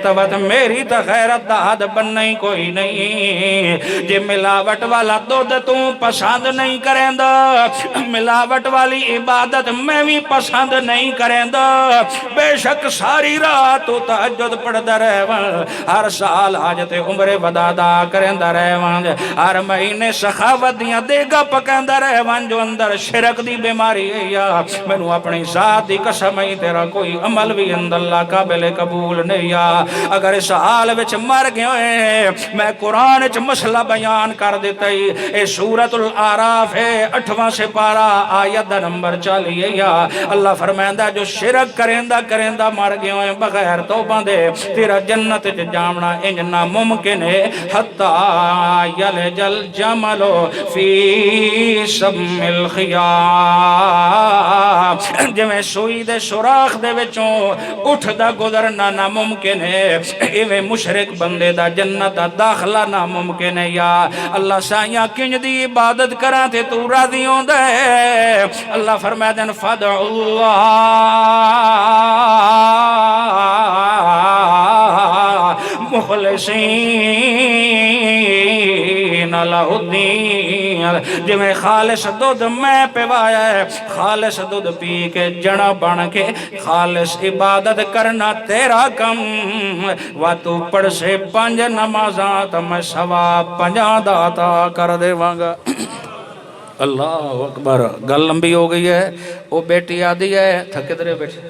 Speaker 1: تو میری تا غیرت دا حد بننی کوئی نہیں جے ملاوٹ والا دودھ تو پسند نہیں کریں دا ملاوٹ والی عبادت میں بھی پسند نہیں کریں دا بے شک ساری رات تو تہجد پڑھدا رہے ہر سال حاجت عمر ودادا کرندا رہے وانج ہر مہینے سخاوت دیاں دیگا پکاندا رہے وانج جو اندر شرک دی بیماری ہے یا مینوں اپنی ذات دی قسم ہے تیرا کوئی عمل بھی اند اللہ قابل قبول نہیں یا اگر اس حال وچ مر گئے ہوئے میں قرآن وچ مسئلہ بیان کر دیتا ہی اے سورۃ الاعراف ہے 8واں سپارہ آیت نمبر 40 یا اللہ فرمائندا جو شرک کریندا مر گئے ہوئے بغیر توبہ دے تیرا جنت وچ جاونا انج ناممکن ہے حتی یلجل جمل فی سم الخیام جویں سوئی دے سوراخ دے وچوں اٹھدا گزرنا ناممکن ہے ایویں مشرک بندے دا جنت دا داخلہ ناممکن ہے یا اللہ سائیاں کنج دی عبادت کراں تے تو راضی ہوندا ہے اللہ فرمائے دن فدع اللہ مخلصین لہ الدین جویں خالص دودھ میں پیوایا ہے خالص دودھ پی کے جڑا بن کے خالص عبادت کرنا تیرا کم و تو پڑھ سے 5 نمازاں تو میں ثواب 50 داتا کر دے وانگا اللہ اکبر گل لمبی ہو گئی ہے وہ بیٹی آدھی ہے تھکے درے بیٹھے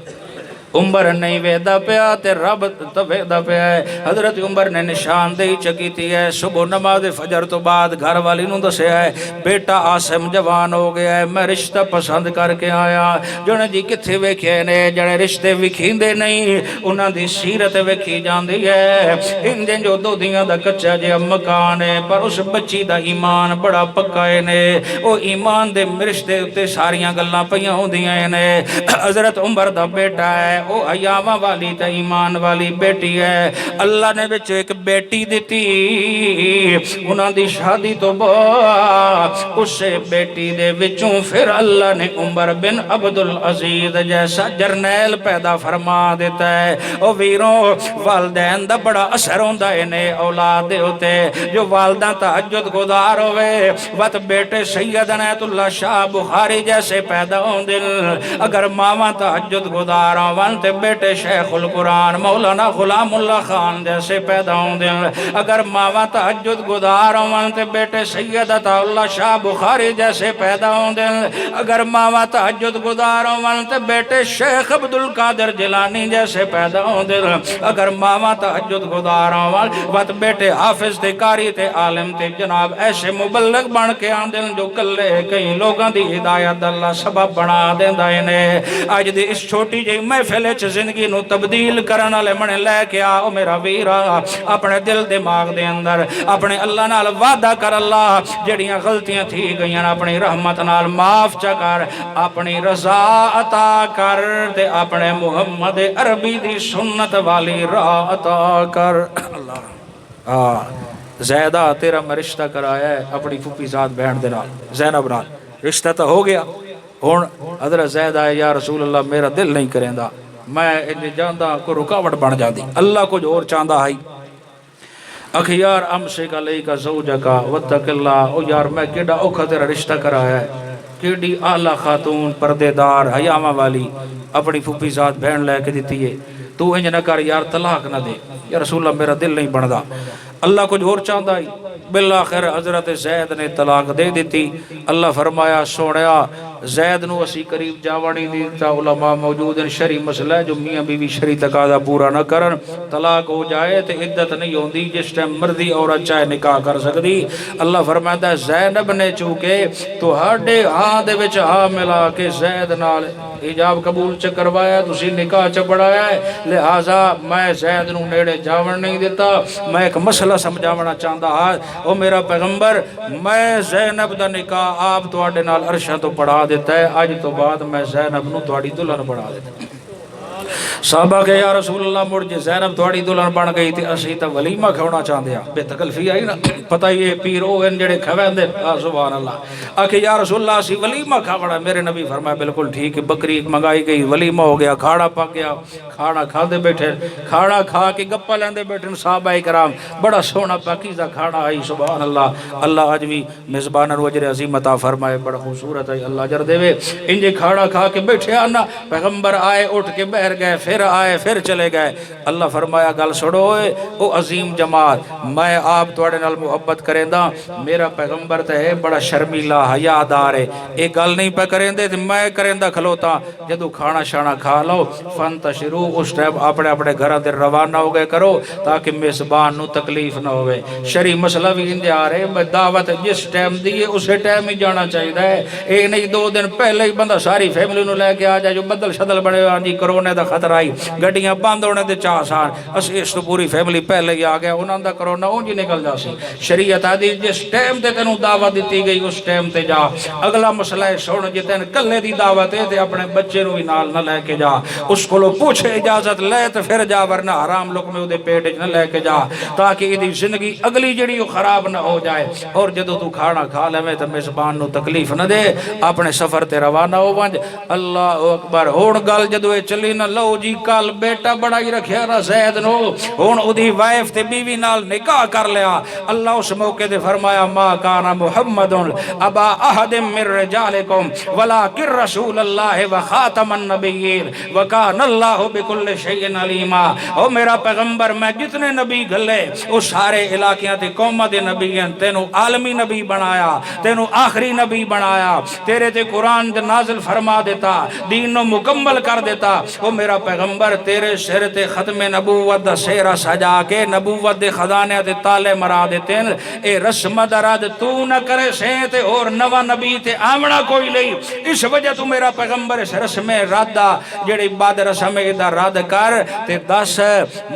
Speaker 1: عمر نہیں ویدہ پیا تے رب تو ویدہ پیا ہے حضرت عمر نے نشاندہی چکی تھی ہے صبح نماز فجر تو بعد گھر والی نوں دسے ہے بیٹا عاصم جوان ہو گیا ہے میں رشتہ پسند کر کے آیا جونے جی کتھے ویکھے نے جڑے رشتے وکھیندے نہیں انہاں دی سیرت ویکھی جاندی ہے انجن جو دو دیاں دا کچا جے مکان ہے پر اس بچی دا ایمان بڑا پکا ہے نے او ایمان دے رشتے تے ساریاں گلاں پیاں ہوندیاں نے حضرت عمر دا بیٹا ہے او ایاما والی تا ایمان والی بیٹی ہے اللہ نے بچے ایک بیٹی دیتی انہاں دی شادی تو بعد اسے بیٹی دے وچوں پھر اللہ نے عمر بن عبدالعزیز جیسا جرنیل پیدا فرما دیتا ہے او ویروں والدین دا بڑا اثر ہوندہ انہیں اولاد دے ہوتے جو والدہ تحجد گزار ہوئے وقت بیٹے سید عنایت اللہ شاہ بخاری جیسے پیدا ہوندے اگر ماما تحجد گزار ہوئے تے بیٹے شیخ القرآن مولانا غلام اللہ خان جیسے پیدا ہوندے اگر ماما تحجد گزار ہوں تے بیٹے سید عطا اللہ شاہ بخاری جیسے پیدا ہوندے اگر ماما تحجد گزار ہوں تے بیٹے شیخ عبدالقادر جیلانی جیسے پیدا ہوندے اگر ماما تحجد گزار ہوں وقت بیٹے حافظ تے قاری تے عالم تے جناب ایسے مبلغ بن کے آندے جو کلے کئی لوگاں دی ہدایت اللہ سبب بنا دیندہ انہیں آج دی اس چھوٹی جی محفل زندگی نو تبدیل کرنا لے منے لے کے آؤ میرا ویرا اپنے دل دماغ دے اندر اپنے اللہ نال وعدہ کر اللہ جڑیاں غلطیاں تھی گئیاں اپنی رحمت نال معاف چا کر اپنی رضا عطا کر دے اپنے محمد عربی دی سنت والی راہ عطا کر اللہ زیدہ تیرا میں رشتہ کرایا ہے اپنی پھوپھی ذات بہن دے نال زینب نال رشتہ تو ہو گیا ہون حضرت زید آئے یا رسول اللہ میرا دل نہیں کریں دا میں انجھے جاندہ کو رکاوٹ بن جا دی اللہ کچھ اور چاندہ آئی اخیار امسک علیہ کا زوجہ کا واتق اللہ او یار میں کیڑا اوکھا تیرا رشتہ کرایا ہے کیڑی اعلیٰ خاتون پردے دار حیامہ والی اپنی پھوپھی ذات بہن لے کے دیتی ہے تو انجھے نہ کر یار طلاق نہ دے یا رسول اللہ میرا دل نہیں بندا اللہ کچھ اور چاندہ آئی بالآخر حضرت زید نے طلاق دے دیتی اللہ فرمایا سوڑیا زید نو اسی قریب جاوانی دیتا علماء موجود ہیں شرعی مسئلہ ہے جو میاں بیوی شرعی تقاضا پورا نہ کرن طلاق ہو جائے تو عدت نہیں ہوندی جس ٹائم مردی عورت چاہے نکاح کر سکتی اللہ فرماتا ہے زینب نے چونکہ تو ہاڈے ہاں دے وچ ہاں ملا کے زید نال ایجاب قبول چ کروایا تسی نکاح چ بڑھایا ہے لہذا میں زید نو نیڑے جاون نہیں دیتا میں ایک مسئلہ سمجھاونا چاہتا ہاں او میرا پیغمبر میں زینب دا نکاح آپ تواڈے نال عرشاں تو پڑھا دیتا ہے آج تو بعد میں زینب نو تواڈی دلہن بنا دیتا صحابہ کہ یا رسول اللہ مڑ جے زینب تواڈی دلہن بن گئی تھی اسی تا ولیمہ کھونا چاہندے ہاں بے تکلفی آئی نا پتہ یہ پیر او ہیں جڑے کھویندے سبحان اللہ آکھے یا رسول اللہ اسی ولیمہ کھاونا میرے نبی فرمایا بالکل ٹھیک ہے بکری منگائی گئی ولیمہ ہو گیا کھانا پک گیا کھانا کھاندے بیٹھے کھانا کھا کے گپا لیندے بیٹھے صحابہ کرام بڑا سونا پاکیزہ کھانا آئی سبحان اللہ اللہ آج بھی میزبان اجر عظیم عطا فرمائے بڑا خوبصورت ہے اللہ اجر دے انجے کھانا کھا کے بیٹھے آنا پیغمبر آئے اٹھ کے بہر گئے، پھر آئے، پھر چلے گئے۔ اللہ فرمایا گل سڑو او عظیم جماعت، میں آپ توڑے نال محبت کریں دا، میرا پیغمبر تے ہے بڑا شرمیلا حیادار ہے، ایک گل نہیں پہ کریں دے میں کریں دا کھلوتا، جدو کھانا شانا کھا لو فانتشرو، اس ٹائم اپنے اپنے گھر دے روانہ ہو گئے کرو تاکہ میزبان نو تکلیف نہ ہوئے۔ شرعی مسئلہ بھی اندے آ رہے میں دعوت جس ٹائم دیئے اسے ٹائم ہی جانا چاہیے ہے، ایک نہیں 2 دن پہلے ہی بندہ ساری فیملی نو لے کے آ جائے، جو بدل شدل بڑے ہوئے جی کرونے دا خطر آئی گڈیاں بند ہونے دے چاہ سان، اس تو پوری فیملی پہلے ہی آ گیا، انہاں دا کرونا اون جی نکل جا سی۔ شریعت حدیث جس ٹائم تے تینوں دعوت دیتی گئی اس ٹائم تے جا، اگلا مسئلہ ہے سن جی تین کلے دی دعوت ہے تے اپنے بچے نو بھی نال نہ لے کے جا، اس کو لو پوچھے اجازت لے تے پھر جا، ورنہ حرام لقمے اودے پیٹ وچ نہ لے کے جا تاکہ ایدی زندگی اگلی جڑی وہ خراب نہ ہو جائے۔ اور جدو تو کھانا کھا لے تے میزبان نو تکلیف نہ دے، اپنے سفر تے روانہ ہو ونج۔ اللہ اکبر۔ ہون گل جدو چلی نہ لو جی کل بیٹا بڑا ہی رکھیا نا زید نو، ہون اودی وائف تے بیوی نال نکاح کر لیا۔ اللہ اس موقع تے فرمایا ما کان محمد ابا احد من رجالکم ولکن رسول اللہ وخاتم النبیین وکان اللہ بکل شیء علیما۔ او میرا پیغمبر میں جتنے نبی گھلے او سارے علاقیاں تے قوماں دے نبی ہیں، تینوں عالمی نبی بنایا، تینوں آخری نبی بنایا، تیرے تے قرآن نازل فرما دیتا، دین نو مکمل کر دیتا۔ او میرا پیغمبر تیرے سر تے ختم نبوت دا سیرہ سجا کے نبوت دے خزانے تے تالے مرا دیتے ہیں، اے رسم درد تو نہ کرے سے تے اور نوا نبی تے آمنا کوئی نہیں، اس وجہ تو میرا پیغمبر اس رسم رادہ جڑی بعد رسم دا راد کر تے 10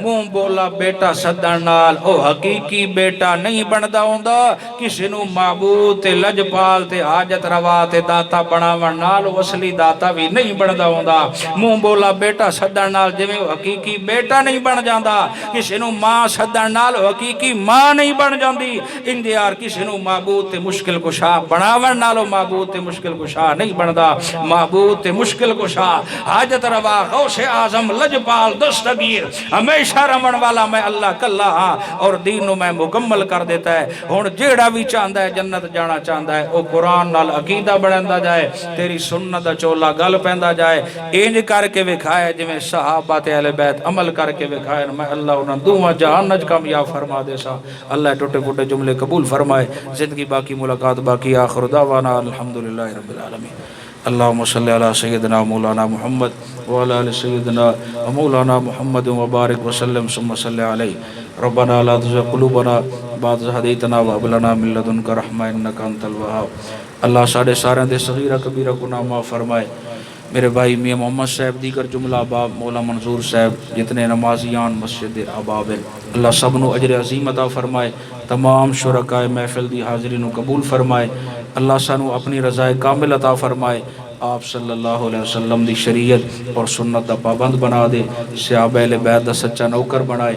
Speaker 1: منہ بولا بیٹا صدر نال او حقیقی بیٹا نہیں بندا ہوندا، کسی نو معبود تے لجپال تے حاجت روا تے داتا بناون نال اصلی داتا بھی نہیں بندا ہوندا۔ منہ بولا بیٹا صدر نال جویں حقیقی بیٹا نہیں بن جاندا، کسی نو ماں صدر نال حقیقی ماں نہیں بن جاندی، اندیار کسی نو معبود تے مشکل کشا بناون نالو معبود تے مشکل کشا نہیں بندا۔ معبود تے مشکل کشا حاجت روا غوث اعظم لجپال دستگیر ہمیشہ رمن والا میں اللہ کلا ہاں، اور دین نو میں مکمل کر دیتا ہے۔ ہن جیڑا بھی چاہندا ہے جنت جانا چاہندا ہے او قرآن نال عقیدہ بندا جائے، تیری سنت دا چولا گل پیندا جائے، انج کر کے وکھائے جویں صحابہ تے اہل بیت عمل کر کے وکھائے، میں اللہ انہاں دوواں جہان وچ کامیاب فرما دے سا۔ اللہ ٹوٹے پھوٹے جملے قبول فرمائے، زندگی باقی ملاقات باقی، آخر دعوانا الحمدللہ رب العالمین۔ اللہم صلی علی سیدنا مولانا محمد وعلی آل سیدنا مولانا محمد وبارک وسلم ثم صلی علیہ۔ ربنا لا تزغ قلوبنا بعد إذ هديتنا وهب لنا من لدنك رحمة إنك أنت الوهاب۔ اللہ ساڑھے سارے دے صغیرہ کبیرہ گناہ معاف فرمائے۔ میرے بھائی میاں محمد صاحب، دیگر جملہ احباب، مولا منظور صاحب، جتنے نمازیان مسجد احباب ہیں، اللہ سب نو اجر عظیم عطا فرمائے، تمام شرکائے محفل دی حاضرین نو قبول فرمائے، اللہ سانو اپنی رضا کامل عطا فرمائے، آپ صلی اللہ علیہ وسلم دی شریعت اور سنت دا پابند بنا دے، صحابہ اہل بیت دا سچا نوکر بنائے،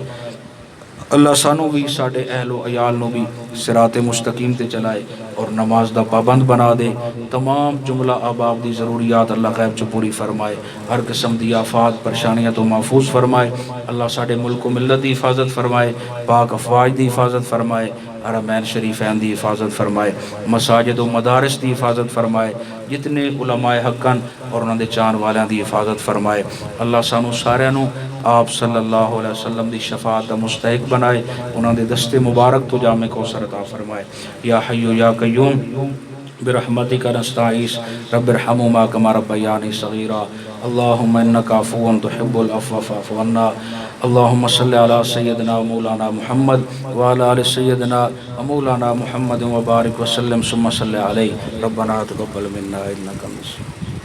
Speaker 1: اللہ سانو بھی ساڑھے اہل و عیال نو بھی صراط مستقیم تے چلائے اور نماز دا پابند بنا دے، تمام جملہ احباب دی ضروریات اللہ غیب چو پوری فرمائے، ہر قسم دی آفات پریشانیاں تو محفوظ فرمائے، اللہ ساڑھے ملک و ملت دی حفاظت فرمائے، پاک افواج دی حفاظت فرمائے، حرمین شریفین دی حفاظت فرمائے، مساجد و مدارس دی حفاظت فرمائے، جتنے علماء حقاً اور انہوں نے چان والیاں دی حفاظت فرمائے، اللہ سانو سارے نو آپ صلی اللہ علیہ وسلم دی شفاعت دا مستحق بنائے، انہوں نے دست مبارک تو جامع کوثر عطا فرمائے۔ یا حی یا قیوم برحمتک نستعیذ رب ارحمہما کما ربیانی صغیرا اللہم انک عفو تحب العفو فاعف عنا اللہم صلی علی سیدنا مولانا محمد وعلی آل سیدنا مولانا محمد وبارک وسلم ثم صلی علیہ ربنا تقبل منا انک انت